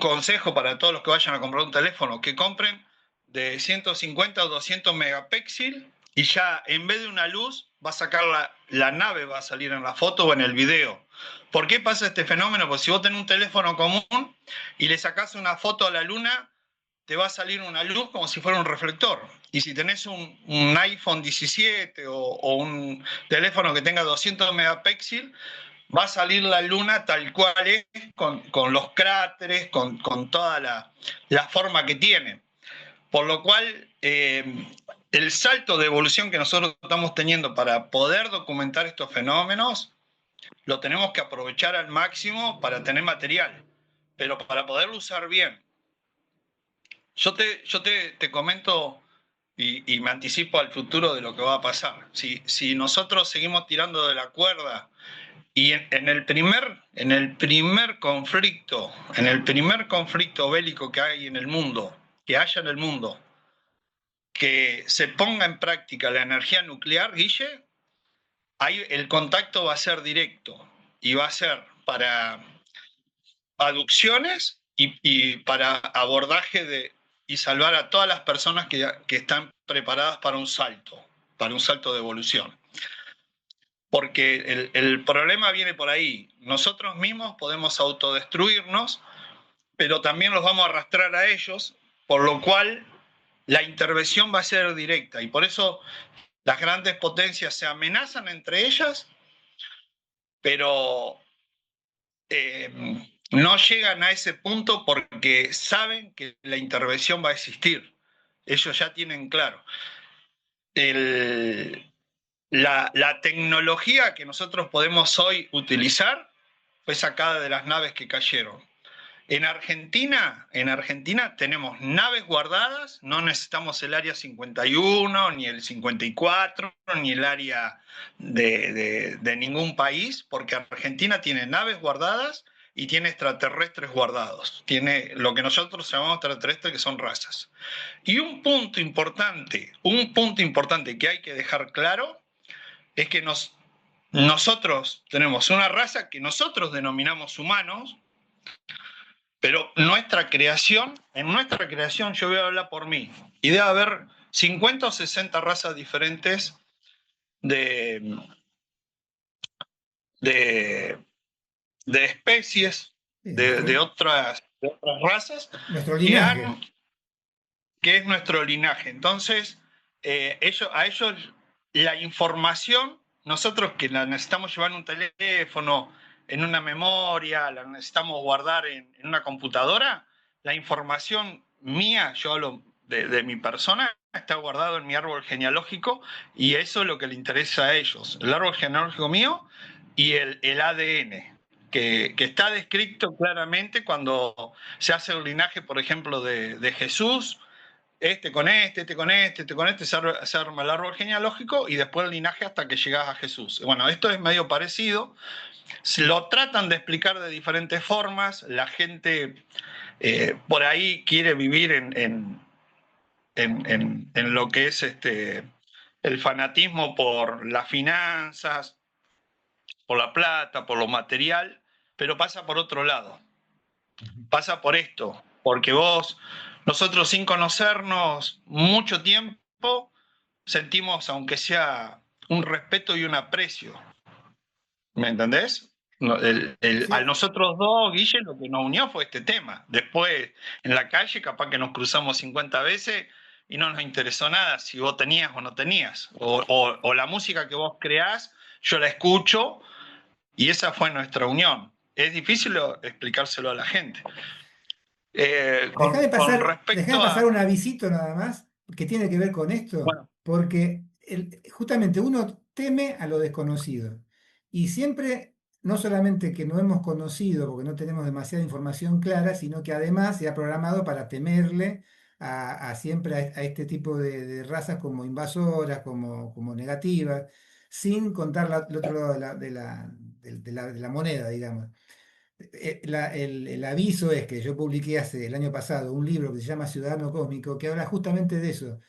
consejo para todos los que vayan a comprar un teléfono, que compren de 150 o 200 megapíxeles y ya en vez de una luz va a sacar la nave, va a salir en la foto o en el video. ¿Por qué pasa este fenómeno? Pues si vos tenés un teléfono común y le sacás una foto a la luna, te va a salir una luz como si fuera un reflector. Y si tenés un iPhone 17 o un teléfono que tenga 200 megapíxeles, va a salir la luna tal cual es, con los cráteres, con toda la forma que tiene. Por lo cual, el salto de evolución que nosotros estamos teniendo para poder documentar estos fenómenos, lo tenemos que aprovechar al máximo para tener material, pero para poderlo usar bien. Yo te comento y me anticipo al futuro de lo que va a pasar. Si nosotros seguimos tirando de la cuerda y en el primer conflicto bélico que hay en el mundo, que haya en el mundo, que se ponga en práctica la energía nuclear, Guille, ahí el contacto va a ser directo y va a ser para aducciones y para abordaje y salvar a todas las personas que están preparadas para un salto de evolución. Porque el problema viene por ahí. Nosotros mismos podemos autodestruirnos, pero también los vamos a arrastrar a ellos, por lo cual la intervención va a ser directa. Y por eso las grandes potencias se amenazan entre ellas, pero no llegan a ese punto porque saben que la intervención va a existir. Ellos ya tienen claro. La tecnología que nosotros podemos hoy utilizar fue sacada de las naves que cayeron. En Argentina tenemos naves guardadas, no necesitamos el área 51, ni el 54, ni el área de ningún país, porque Argentina tiene naves guardadas y tiene extraterrestres guardados. Tiene lo que nosotros llamamos extraterrestres, que son razas. Y un punto importante que hay que dejar claro es que nosotros tenemos una raza que nosotros denominamos humanos, pero en nuestra creación yo voy a hablar por mí, y debe haber 50 o 60 razas diferentes de, de, de especies Sí, de otras razas nuestro que, linaje. que es nuestro linaje. Entonces, a ellos la información, nosotros que la necesitamos llevar en un teléfono, en una memoria, la necesitamos guardar en una computadora, la información mía, yo hablo de mi persona, está guardado en mi árbol genealógico, y eso es lo que le interesa a ellos, el árbol genealógico mío y el ADN. Que está descrito claramente cuando se hace el linaje, por ejemplo, de Jesús, este con este, este con este, este con este, se arma el árbol genealógico y después el linaje hasta que llegas a Jesús. Bueno, esto es medio parecido, lo tratan de explicar de diferentes formas, la gente por ahí quiere vivir en lo que es el fanatismo por las finanzas, por la plata, por lo material, pero pasa por otro lado, pasa por esto, porque nosotros sin conocernos mucho tiempo, sentimos, aunque sea un respeto y un aprecio. ¿Me entendés? A Sí, nosotros dos, Guille, lo que nos unió fue este tema. Después, en la calle, capaz que nos cruzamos 50 veces y no nos interesó nada si vos tenías o no tenías. O la música que vos creás, yo la escucho y esa fue nuestra unión. Es difícil explicárselo a la gente. Con déjame respecto pasar a... un avisito nada más que tiene que ver con esto, Bueno, porque justamente uno teme a lo desconocido y siempre, no solamente que no hemos conocido porque no tenemos demasiada información clara, sino que además se ha programado para temerle a siempre a este tipo de razas como invasoras, como negativas, sin contar el otro lado de la moneda, digamos. El aviso es que yo publiqué hace el año pasado un libro que se llama Ciudadano Cósmico, que habla justamente de eso.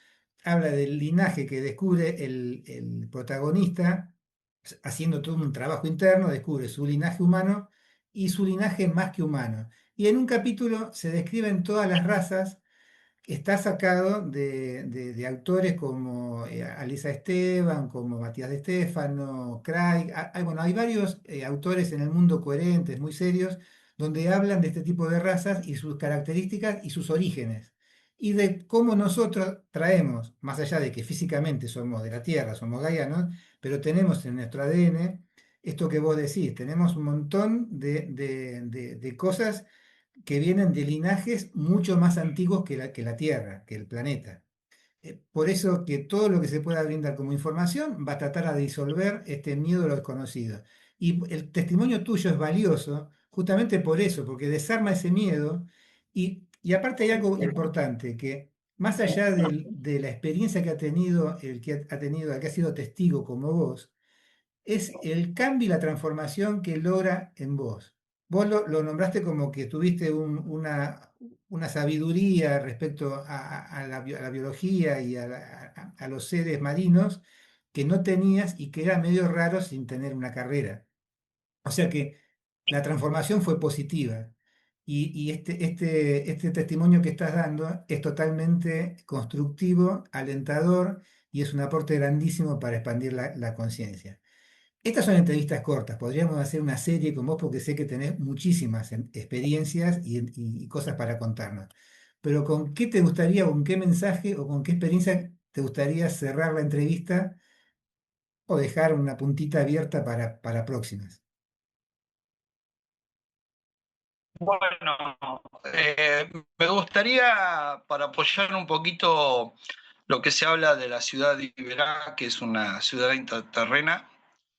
Habla del linaje que descubre el protagonista, haciendo todo un trabajo interno, descubre su linaje humano y su linaje más que humano. Y en un capítulo se describen todas las razas. Está sacado de autores como Alisa Esteban, como Matías de Stefano, Craig. Bueno, hay varios autores en el mundo coherentes, muy serios, donde hablan de este tipo de razas y sus características y sus orígenes. Y de cómo nosotros traemos, más allá de que físicamente somos de la Tierra, somos gaianos, pero tenemos en nuestro ADN esto que vos decís, tenemos un montón de cosas que vienen de linajes mucho más antiguos que la Tierra, que el planeta. Por eso que todo lo que se pueda brindar como información va a tratar a disolver este miedo a lo desconocido. Y el testimonio tuyo es valioso justamente por eso, porque desarma ese miedo y aparte hay algo importante, que más allá de la experiencia que ha tenido el que ha tenido, el que ha sido testigo como vos, es el cambio y la transformación que logra en vos. Vos lo nombraste como que tuviste una sabiduría respecto a la biología y a los seres marinos que no tenías y que era medio raro sin tener una carrera. O sea que la transformación fue positiva. Y este testimonio que estás dando es totalmente constructivo, alentador y es un aporte grandísimo para expandir la conciencia. Estas son entrevistas cortas, podríamos hacer una serie con vos porque sé que tenés muchísimas experiencias y cosas para contarnos. Pero ¿con qué te gustaría, con qué mensaje o con qué experiencia te gustaría cerrar la entrevista o dejar una puntita abierta para próximas? bueno, me gustaría, para apoyar un poquito lo que se habla de la ciudad de Iberá, que es una ciudad intraterrena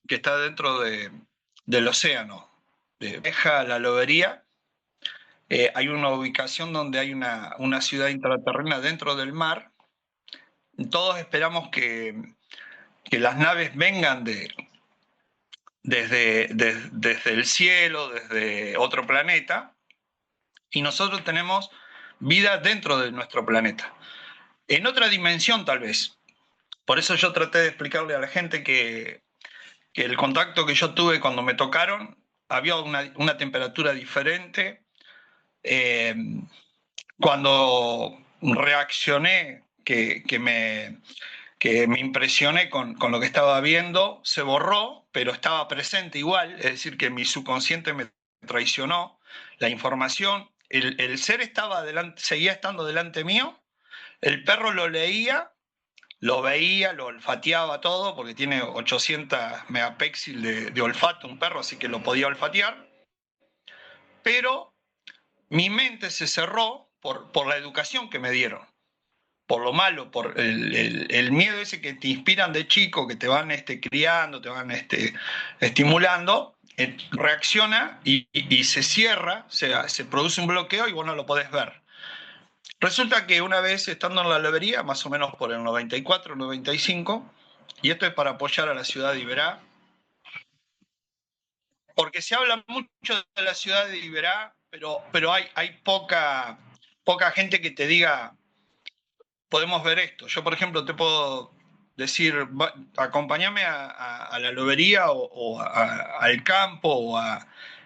que está dentro del océano, de Veja a la Lobería. Hay una ubicación donde hay una ciudad intraterrena dentro del mar. Todos esperamos que las naves vengan desde el cielo, desde otro planeta, y nosotros tenemos vida dentro de nuestro planeta, en otra dimensión tal vez. Por eso yo traté de explicarle a la gente que el contacto que yo tuve cuando me tocaron, había una temperatura diferente. Eh, Cuando reaccioné, que me impresioné con lo que estaba viendo, se borró, pero estaba presente igual, es decir, que mi subconsciente me traicionó, la información, el ser estaba delante, seguía estando delante mío, el perro lo leía, lo veía, lo olfateaba todo, porque tiene 800 megapíxeles de olfato un perro, así que lo podía olfatear, pero mi mente se cerró por la educación que me dieron, por lo malo, por el miedo ese que te inspiran de chico, que te van criando, te van estimulando, reacciona y se cierra, o sea, se produce un bloqueo y vos no lo podés ver. Resulta que una vez estando en la lobería, más o menos por el 94, 95, y esto es para apoyar a la ciudad de Iberá, porque se habla mucho de la ciudad de Iberá, pero hay poca gente que te diga, podemos ver esto. Yo, por ejemplo, te puedo decir, acompáñame a la lobería o al campo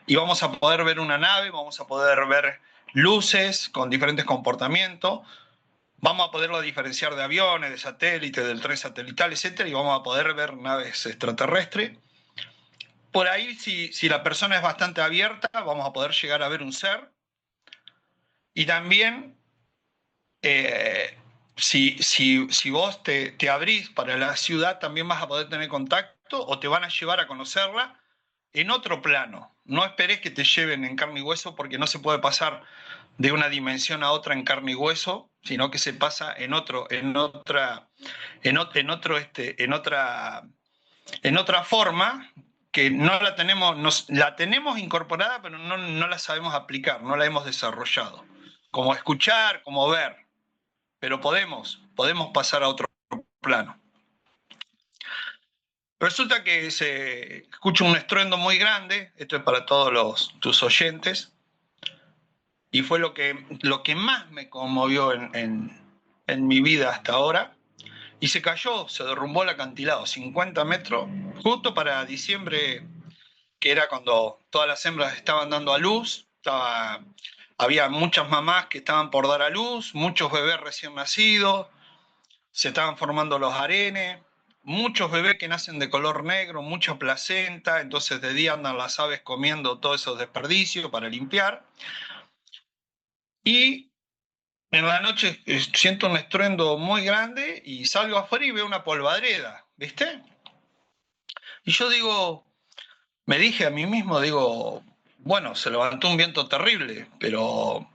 y vamos a poder ver una nave, vamos a poder ver luces con diferentes comportamientos, vamos a poderlo diferenciar de aviones, de satélites, del tren satelital, etcétera, y vamos a poder ver naves extraterrestres. Por ahí, si la persona es bastante abierta, vamos a poder llegar a ver un ser. Y también, si vos te abrís para la ciudad, también vas a poder tener contacto o te van a llevar a conocerla en otro plano. No esperes que te lleven en carne y hueso, porque no se puede pasar de una dimensión a otra en carne y hueso, sino que se pasa en otra forma, que no la tenemos, la tenemos incorporada, pero no la sabemos aplicar, no la hemos desarrollado. Como escuchar, como ver, pero podemos pasar a otro plano. Resulta que se escucha un estruendo muy grande, esto es para todos tus oyentes, y fue lo que más me conmovió en mi vida hasta ahora, y se cayó, se derrumbó el acantilado, 50 metros, justo para diciembre, que era cuando todas las hembras estaban dando a luz, había muchas mamás que estaban por dar a luz, muchos bebés recién nacidos, se estaban formando los harenes, muchos bebés que nacen de color negro, mucha placenta, entonces de día andan las aves comiendo todos esos desperdicios para limpiar. Y en la noche siento un estruendo muy grande y salgo afuera y veo una polvadreda, ¿viste? Y yo me dije a mí mismo, bueno, se levantó un viento terrible, pero...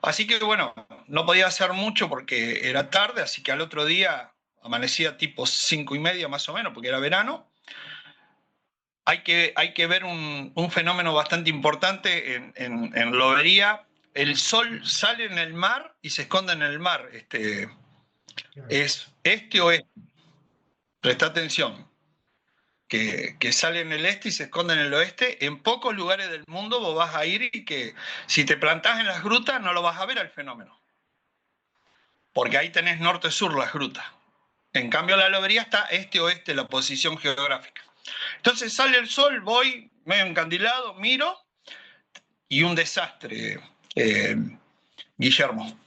Así que bueno, no podía hacer mucho porque era tarde, así que al otro día amanecía tipo 5:30 más o menos, porque era verano. Hay que ver un fenómeno bastante importante en Lobería. El sol sale en el mar y se esconde en el mar. Es oeste. Presta atención. Que sale en el este y se esconde en el oeste. En pocos lugares del mundo vos vas a ir y que si te plantás en las grutas no lo vas a ver al fenómeno. Porque ahí tenés norte-sur las grutas. En cambio la lobería está este-oeste, la posición geográfica. Entonces sale el sol, voy medio encandilado, miro y un desastre, Guillermo.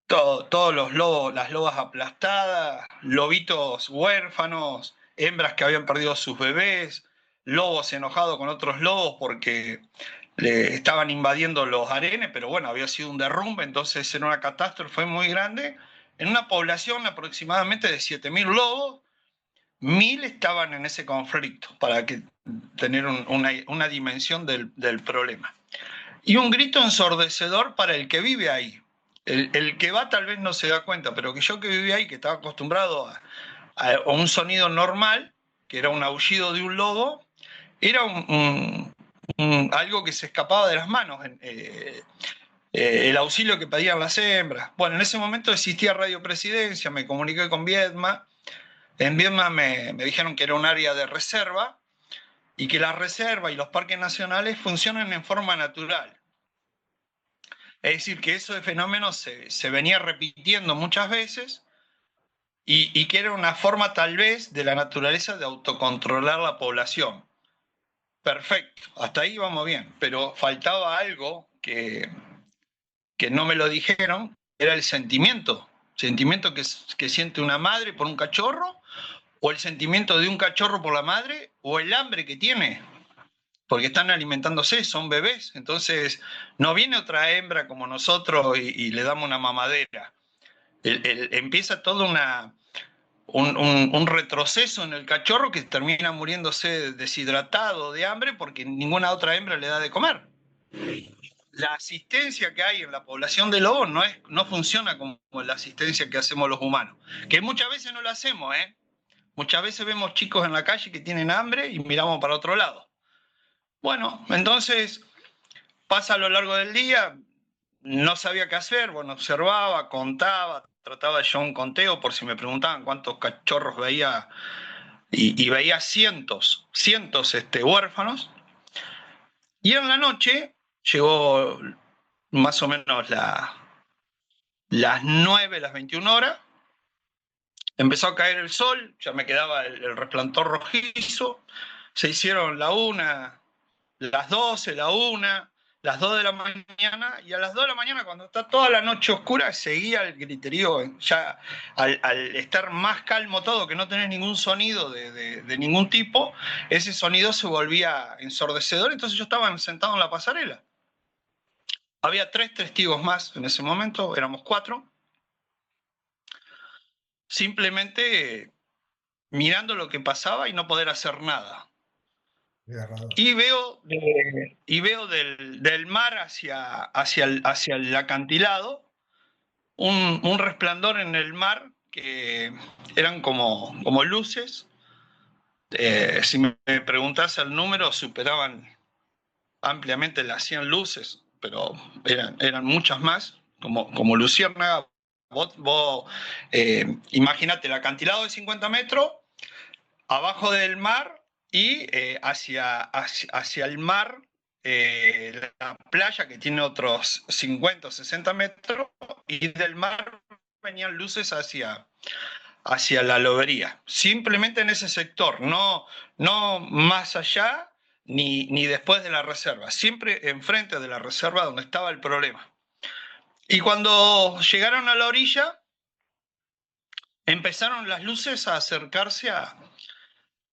Todos los lobos, las lobas aplastadas, lobitos huérfanos, hembras que habían perdido sus bebés, lobos enojados con otros lobos porque le estaban invadiendo los harenes, pero bueno, había sido un derrumbe, entonces era una catástrofe muy grande. En una población aproximadamente de 7.000 lobos, 1.000 estaban en ese conflicto, para tener una dimensión del problema. Y un grito ensordecedor para el que vive ahí. El que va tal vez no se da cuenta, pero que yo que vivía ahí, que estaba acostumbrado a un sonido normal, que era un aullido de un lobo, era algo que se escapaba de las manos, el auxilio que pedían las hembras. Bueno, en ese momento existía Radio Presidencia, me comuniqué con Viedma. En Viedma me dijeron que era un área de reserva, y que las reservas y los parques nacionales funcionan en forma natural. Es decir, que ese fenómeno se venía repitiendo muchas veces y que era una forma tal vez de la naturaleza de autocontrolar la población. Perfecto, hasta ahí vamos bien, pero faltaba algo que no me lo dijeron, era el sentimiento que siente una madre por un cachorro, o el sentimiento de un cachorro por la madre, o el hambre que tiene, porque están alimentándose, son bebés, entonces no viene otra hembra como nosotros y le damos una mamadera. Empieza todo un retroceso en el cachorro que termina muriéndose deshidratado de hambre porque ninguna otra hembra le da de comer. La asistencia que hay en la población de lobos no funciona como la asistencia que hacemos los humanos, que muchas veces no la hacemos, ¿eh? Muchas veces vemos chicos en la calle que tienen hambre y miramos para otro lado. Bueno, entonces pasa a lo largo del día, no sabía qué hacer, bueno, observaba, contaba, trataba de llevar un conteo por si me preguntaban cuántos cachorros veía, y veía cientos huérfanos. Y en la noche llegó más o menos las 9, las 21 horas, empezó a caer el sol, ya me quedaba el resplandor rojizo, se hicieron la 1, las 12, la 1, las 2 de la mañana, y a las 2 de la mañana, cuando está toda la noche oscura, seguía el griterío, ya al estar más calmo todo, que no tenés ningún sonido de ningún tipo, ese sonido se volvía ensordecedor, entonces yo estaba sentado en la pasarela. Había 3 testigos más en ese momento, éramos 4, simplemente mirando lo que pasaba y no poder hacer nada. Y veo del mar hacia el acantilado un resplandor en el mar que eran como luces. Si me preguntas el número, superaban ampliamente las 100 luces, pero eran muchas más, como luciérnaga. Vos imagínate el acantilado de 50 metros, abajo del mar, y hacia el mar, la playa que tiene otros 50 o 60 metros, y del mar venían luces hacia la lobería. Simplemente en ese sector, no más allá ni después de la reserva, siempre enfrente de la reserva donde estaba el problema. Y cuando llegaron a la orilla, empezaron las luces a acercarse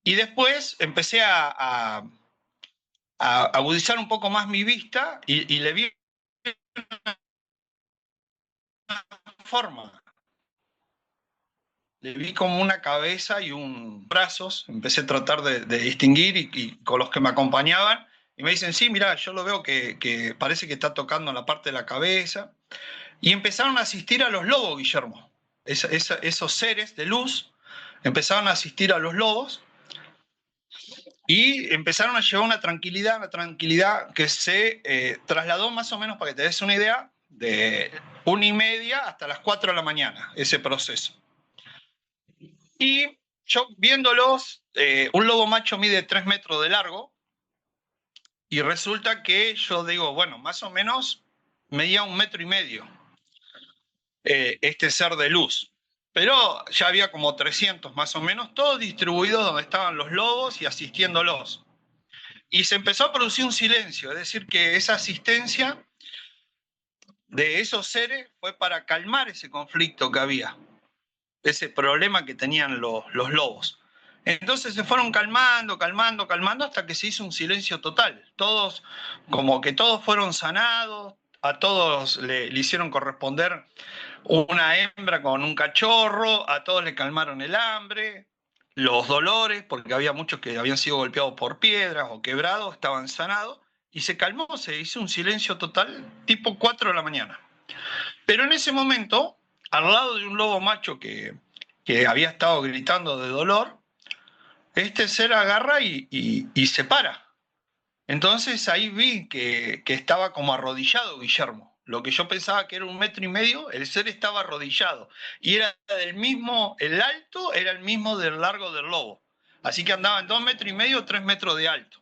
y después empecé a agudizar un poco más mi vista y le vi una forma. Le vi como una cabeza y un brazos. Empecé a tratar de distinguir y con los que me acompañaban. Y me dicen, sí, mira, yo lo veo que parece que está tocando en la parte de la cabeza. Y empezaron a asistir a los lobos, Guillermo. Esos seres de luz empezaron a asistir a los lobos. Y empezaron a llevar una tranquilidad que se trasladó más o menos, para que te des una idea, de 1:30 hasta las 4 de la mañana, ese proceso. Y yo viéndolos, un lobo macho mide 3 metros de largo, y resulta que yo digo, bueno, más o menos medía 1,5 metros este ser de luz. Pero ya había como 300 más o menos, todos distribuidos donde estaban los lobos y asistiéndolos. Y se empezó a producir un silencio, es decir, que esa asistencia de esos seres fue para calmar ese conflicto que había, ese problema que tenían los lobos. Entonces se fueron calmando hasta que se hizo un silencio total. Todos, como que todos fueron sanados, a todos le hicieron corresponder una hembra con un cachorro, a todos le calmaron el hambre, los dolores, porque había muchos que habían sido golpeados por piedras o quebrados, estaban sanados, y se calmó, se hizo un silencio total, tipo 4 de la mañana. Pero en ese momento, al lado de un lobo macho que había estado gritando de dolor, este ser agarra y se para. Entonces ahí vi que estaba como arrodillado Guillermo. Lo que yo pensaba que era 1,5 metros, el ser estaba arrodillado. Y era del mismo, el alto era el mismo del largo del lobo. Así que andaban 2,5 metros, 3 metros de alto.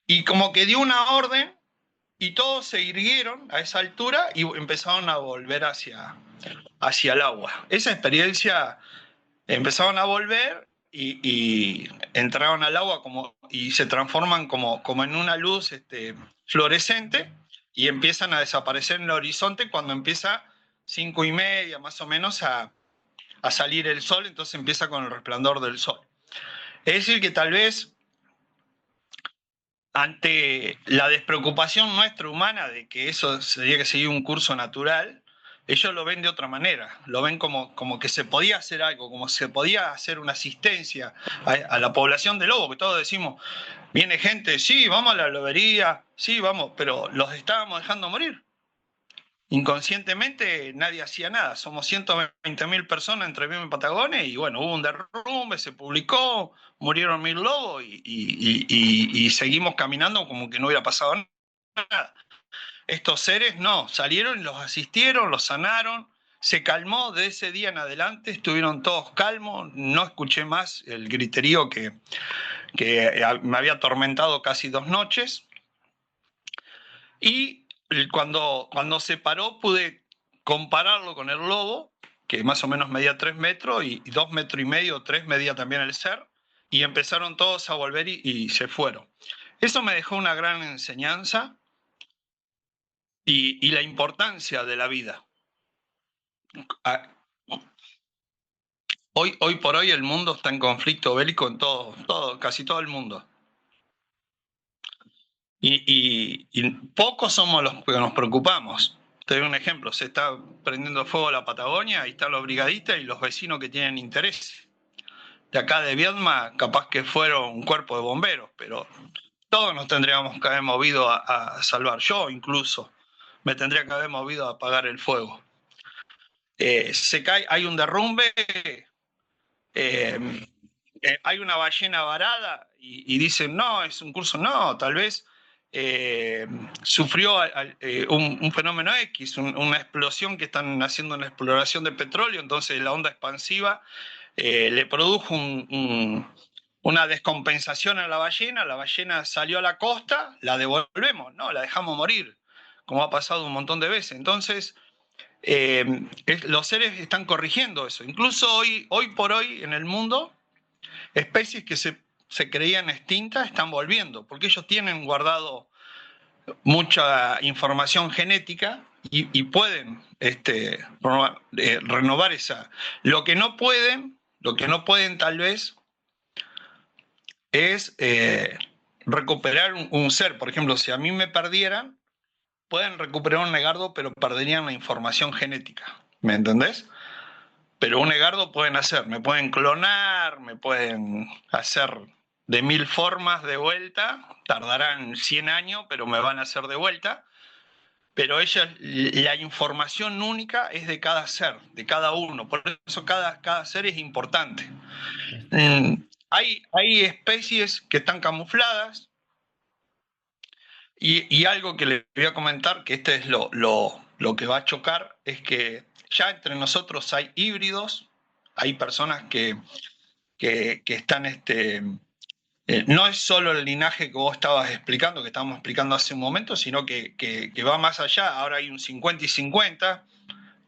Y como que dio una orden y todos se irguieron a esa altura y empezaron a volver hacia el agua. Esa experiencia, empezaron a volver y entraron al agua y se transforman como en una luz fluorescente y empiezan a desaparecer en el horizonte cuando empieza 5:30 más o menos a salir el sol, entonces empieza con el resplandor del sol. Es decir, que tal vez ante la despreocupación nuestra humana de que eso sería que seguir un curso natural, ellos lo ven de otra manera, lo ven como que se podía hacer algo, como se podía hacer una asistencia a la población de lobo, que todos decimos, viene gente, sí, vamos a la lobería, sí, vamos, pero los estábamos dejando morir. Inconscientemente nadie hacía nada, somos 120.000 personas entre Viedma y Patagones y bueno, hubo un derrumbe, se publicó, murieron 1.000 lobos y seguimos caminando como que no hubiera pasado nada. Estos seres no, salieron, los asistieron, los sanaron, se calmó, de ese día en adelante estuvieron todos calmos, no escuché más el griterío que me había atormentado casi 2 noches y cuando se paró pude compararlo con el lobo, que más o menos medía 3 metros y 2,5 metros, 3 medía también el ser, y empezaron todos a volver y se fueron. Eso me dejó una gran enseñanza y la importancia de la vida. Hoy por hoy el mundo está en conflicto bélico en casi todo el mundo. Y pocos somos los que nos preocupamos. Te doy un ejemplo, se está prendiendo fuego la Patagonia, ahí están los brigadistas y los vecinos que tienen interés. De acá de Viedma, capaz que fueron un cuerpo de bomberos, pero todos nos tendríamos que haber movido a salvar. Yo incluso me tendría que haber movido a apagar el fuego. Se cae, hay un derrumbe, hay una ballena varada y dicen, no, es un curso, no, tal vez sufrió un fenómeno X, una explosión que están haciendo una exploración de petróleo, entonces la onda expansiva le produjo una descompensación a la ballena salió a la costa, la devolvemos, no, la dejamos morir, como ha pasado un montón de veces. Entonces, los seres están corrigiendo eso. Incluso hoy por hoy en el mundo, especies que se creían extintas están volviendo, porque ellos tienen guardado mucha información genética y pueden renovar esa. Lo que no pueden tal vez es recuperar un ser. Por ejemplo, si a mí me perdieran, pueden recuperar un negardo, pero perderían la información genética. ¿Me entendés? Pero un negardo pueden hacer, me pueden clonar, me pueden hacer de 1.000 formas de vuelta, tardarán 100 años, pero me van a hacer de vuelta. Pero la información única es de cada ser, de cada uno, por eso cada ser es importante. Hay especies que están camufladas y algo que les voy a comentar, que este es lo que va a chocar, es que ya entre nosotros hay híbridos, hay personas que están, no es solo el linaje que vos estabas explicando, que estábamos explicando hace un momento, sino que va más allá. Ahora hay un 50 y 50.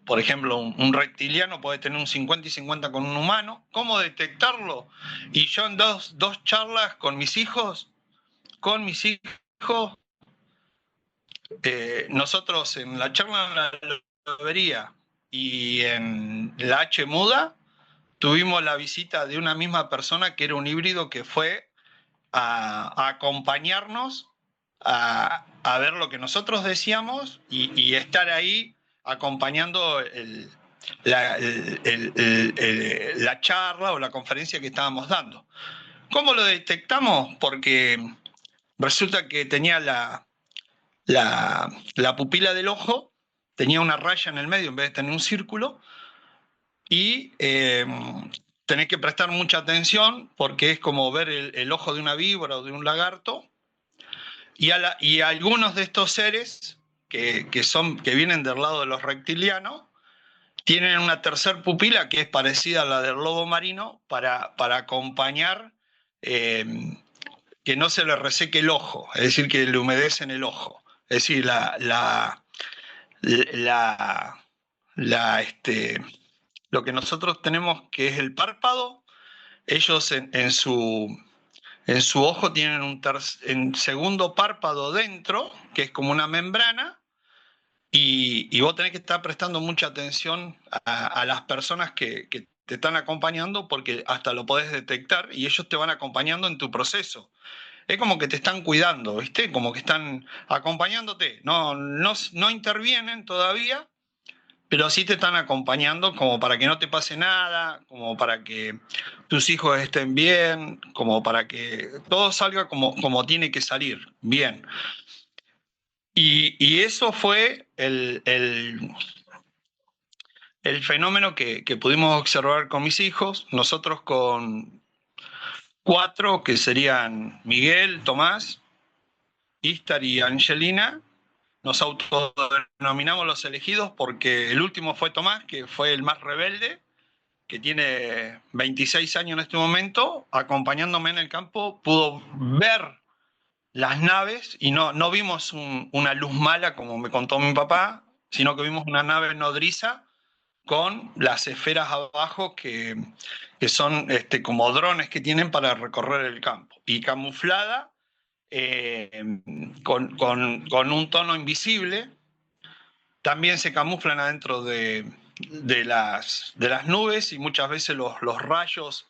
Por ejemplo, un reptiliano puede tener un 50 y 50 con un humano. ¿Cómo detectarlo? Y yo en dos charlas con mis hijos, nosotros en la charla en la lobería y en la H muda, tuvimos la visita de una misma persona que era un híbrido que fue a acompañarnos a ver lo que nosotros decíamos y estar ahí acompañando la charla o la conferencia que estábamos dando. ¿Cómo lo detectamos? Porque resulta que tenía la pupila del ojo, tenía una raya en el medio en vez de tener un círculo y tenés que prestar mucha atención porque es como ver el ojo de una víbora o de un lagarto y algunos de estos seres que vienen del lado de los reptilianos tienen una tercer pupila que es parecida a la del lobo marino para acompañar eh, que no se le reseque el ojo, es decir, que le humedecen el ojo. Es decir, la, lo que nosotros tenemos que es el párpado, ellos en su ojo tienen un segundo párpado dentro, que es como una membrana, y vos tenés que estar prestando mucha atención a las personas que te están acompañando porque hasta lo podés detectar y ellos te van acompañando en tu proceso. Es como que te están cuidando, ¿viste? Como que están acompañándote. No intervienen todavía, pero sí te están acompañando como para que no te pase nada, como para que tus hijos estén bien, como para que todo salga como tiene que salir, bien. Y eso fue el fenómeno que pudimos observar con mis hijos, nosotros con cuatro, que serían Miguel, Tomás, Istar y Angelina. Nos autodenominamos los elegidos porque el último fue Tomás, que fue el más rebelde, que tiene 26 años en este momento, acompañándome en el campo, pudo ver las naves y no vimos una luz mala, como me contó mi papá, sino que vimos una nave nodriza con las esferas abajo que son como drones que tienen para recorrer el campo. Y camuflada eh, con un tono invisible, también se camuflan adentro de las nubes y muchas veces los rayos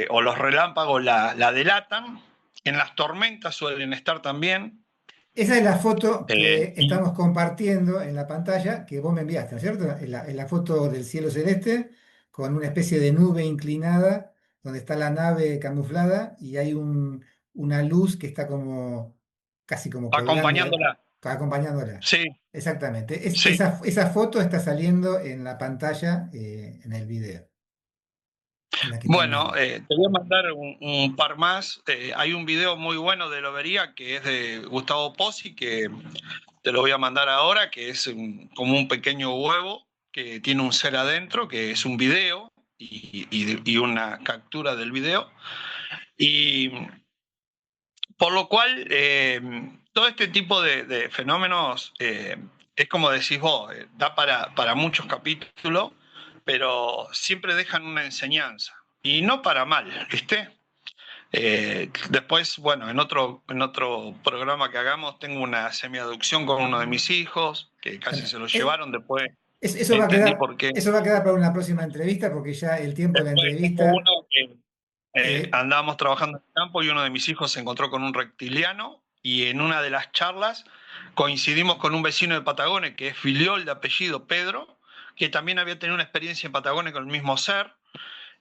o los relámpagos la delatan. En las tormentas suelen estar también. Esa es la foto Eh, que y estamos compartiendo en la pantalla que vos me enviaste, ¿no es cierto? Es la foto del cielo celeste con una especie de nube inclinada donde está la nave camuflada y hay una luz que está como casi como colgando, acompañándola. acompañándola. Sí, Exactamente. sí. Esa foto está saliendo en la pantalla en el video, en la que están Bueno, viendo. te voy a mandar un par más. Hay un video muy bueno de Lobería que es de Gustavo Pozzi, que te lo voy a mandar ahora, que es como un pequeño huevo que tiene un ser adentro, que es un video y una captura del video. Y por lo cual, todo este tipo de fenómenos, es como decís vos, da para muchos capítulos, pero siempre dejan una enseñanza. Y no para mal, ¿viste? Después, bueno, en otro programa que hagamos, tengo una semiaducción con uno de mis hijos, que casi Bueno, se lo llevaron, después eso va a entendí quedar, por qué. eso va a quedar para una próxima entrevista porque ya el tiempo de la Después tengo entrevista. uno que eh, andábamos trabajando en el campo y uno de mis hijos se encontró con un reptiliano y en una de las charlas coincidimos con un vecino de Patagones que es filiol de apellido Pedro, que también había tenido una experiencia en Patagones con el mismo ser.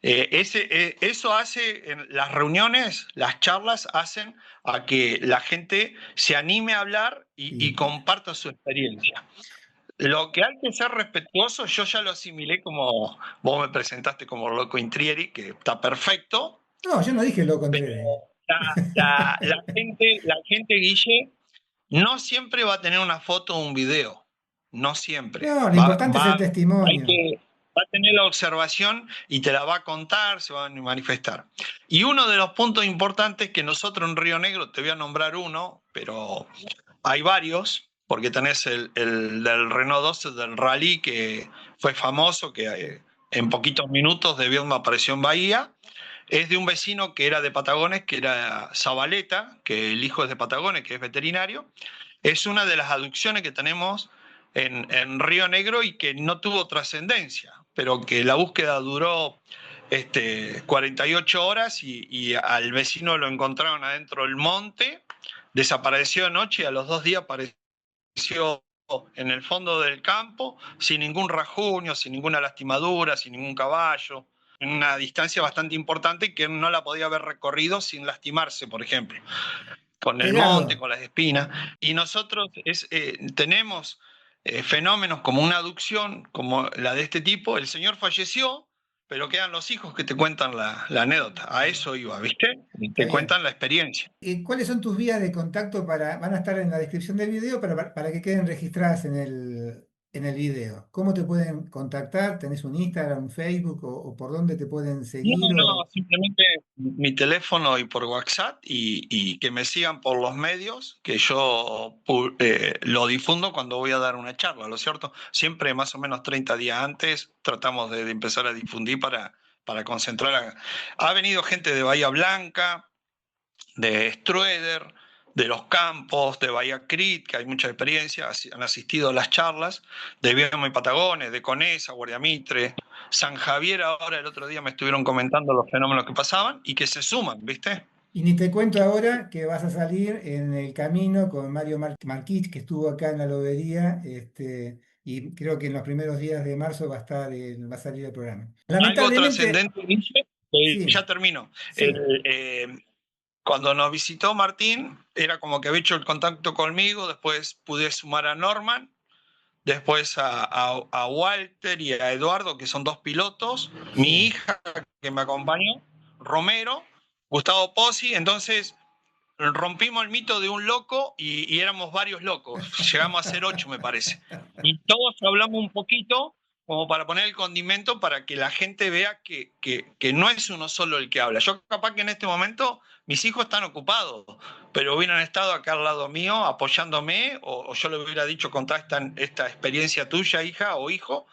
Eso hace, en las reuniones, las charlas hacen a que la gente se anime a hablar y y- comparta su experiencia. Lo que hay que ser respetuoso, yo ya lo asimilé como vos me presentaste como Loco Intrieri, que está perfecto, no, yo no dije lo pero contrario. la gente, Guille, no siempre va a tener una foto o un video, no siempre. No, lo importante es el testimonio. Va a tener la observación y te la va a contar, se va a manifestar. Y uno de los puntos importantes que nosotros en Río Negro, te voy a nombrar uno, pero hay varios, porque tenés el del Renault 12 del Rally, que fue famoso, que en poquitos minutos de Viedma apareció en Bahía. Es de un vecino que era de Patagones, que era Zabaleta, que el hijo es de Patagones, que es veterinario. Es una de las aducciones que tenemos en Río Negro y que no tuvo trascendencia, pero que la búsqueda duró 48 horas y al vecino lo encontraron adentro del monte, desapareció de noche y a los 2 días apareció en el fondo del campo, sin ningún rasguño, sin ninguna lastimadura, sin ningún caballo, en una distancia bastante importante que no la podía haber recorrido sin lastimarse, por ejemplo, con el monte, Edgardo, con las espinas. Y nosotros tenemos fenómenos como una aducción, como la de este tipo. El señor falleció, pero quedan los hijos que te cuentan la anécdota. A eso iba, ¿viste? Y está te bien. cuentan la experiencia. ¿Cuáles son tus vías de contacto van a estar en la descripción del video para que queden registradas en el video. ¿Cómo te pueden contactar? ¿Tenés un Instagram, un Facebook o por dónde te pueden No, seguir? no, simplemente mi teléfono y por WhatsApp y que me sigan por los medios, que yo lo difundo cuando voy a dar una charla, ¿lo cierto? Siempre más o menos 30 días antes tratamos de empezar a difundir para concentrar. Ha venido gente de Bahía Blanca, de Strueder, de Los Campos, de Bahía Crit, que hay mucha experiencia, han asistido a las charlas, de Viermo y Patagones, de Conesa, Guardia Mitre, San Javier. Ahora el otro día me estuvieron comentando los fenómenos que pasaban y que se suman, ¿viste? Y ni te cuento ahora que vas a salir en el camino con Mario Marquich, que estuvo acá en la lobería, y creo que en los primeros días de marzo va a salir el programa. Algo Lamentablemente, trascendente, dice, ya sí, termino. sí, Cuando nos visitó Martín, era como que había hecho el contacto conmigo, después pude sumar a Norman, después a Walter y a Eduardo, que son dos pilotos, mi sí. hija que me acompañó, Romero, Gustavo Pozzi. Entonces rompimos el mito de un loco y éramos varios locos, llegamos a ser 8 me parece. Y todos hablamos un poquito como para poner el condimento para que la gente vea que no es uno solo el que habla. Yo capaz que en este momento mis hijos están ocupados, pero hubieran estado acá al lado mío apoyándome o yo le hubiera dicho contar esta experiencia tuya, hija o hijo,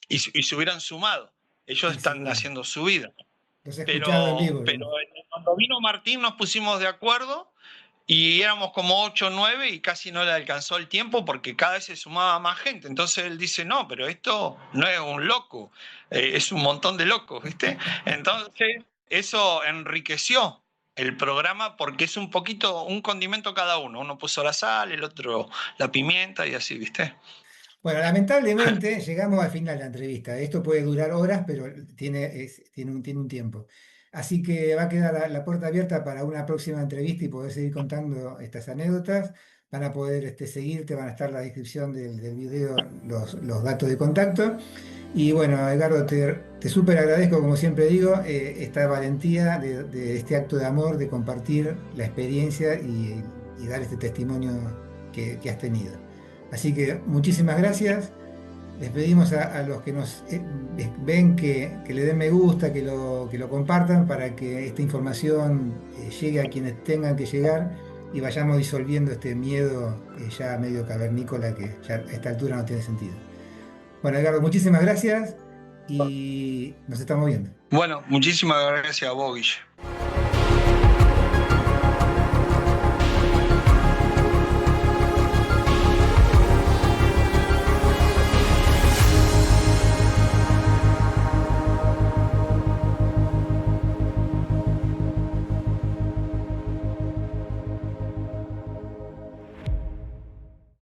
y se hubieran sumado. Ellos Y están seguro. haciendo su vida. Los he escuchado en Pero, vivo, pero ¿no? cuando vino Martín nos pusimos de acuerdo y éramos como 8 o 9 y casi no le alcanzó el tiempo porque cada vez se sumaba más gente. Entonces él dice, no, pero esto no es un loco, es un montón de locos, ¿viste? Entonces eso enriqueció el programa porque es un poquito, un condimento cada uno. Uno puso la sal, el otro la pimienta y así, ¿viste? Bueno, lamentablemente llegamos al final de la entrevista. Esto puede durar horas, pero tiene un tiempo. Así que va a quedar la puerta abierta para una próxima entrevista y poder seguir contando estas anécdotas. Van a poder seguirte, van a estar en la descripción del video los datos de contacto. Y bueno, Edgardo, te súper agradezco, como siempre digo, esta valentía de este acto de amor, de compartir la experiencia y dar este testimonio que has tenido. Así que muchísimas gracias. Les pedimos a los que nos ven que le den me gusta, que lo compartan para que esta información llegue a quienes tengan que llegar y vayamos disolviendo este miedo ya medio cavernícola que ya a esta altura no tiene sentido. Bueno, Edgardo, muchísimas gracias y nos estamos viendo. Bueno, muchísimas gracias a vos, Guille.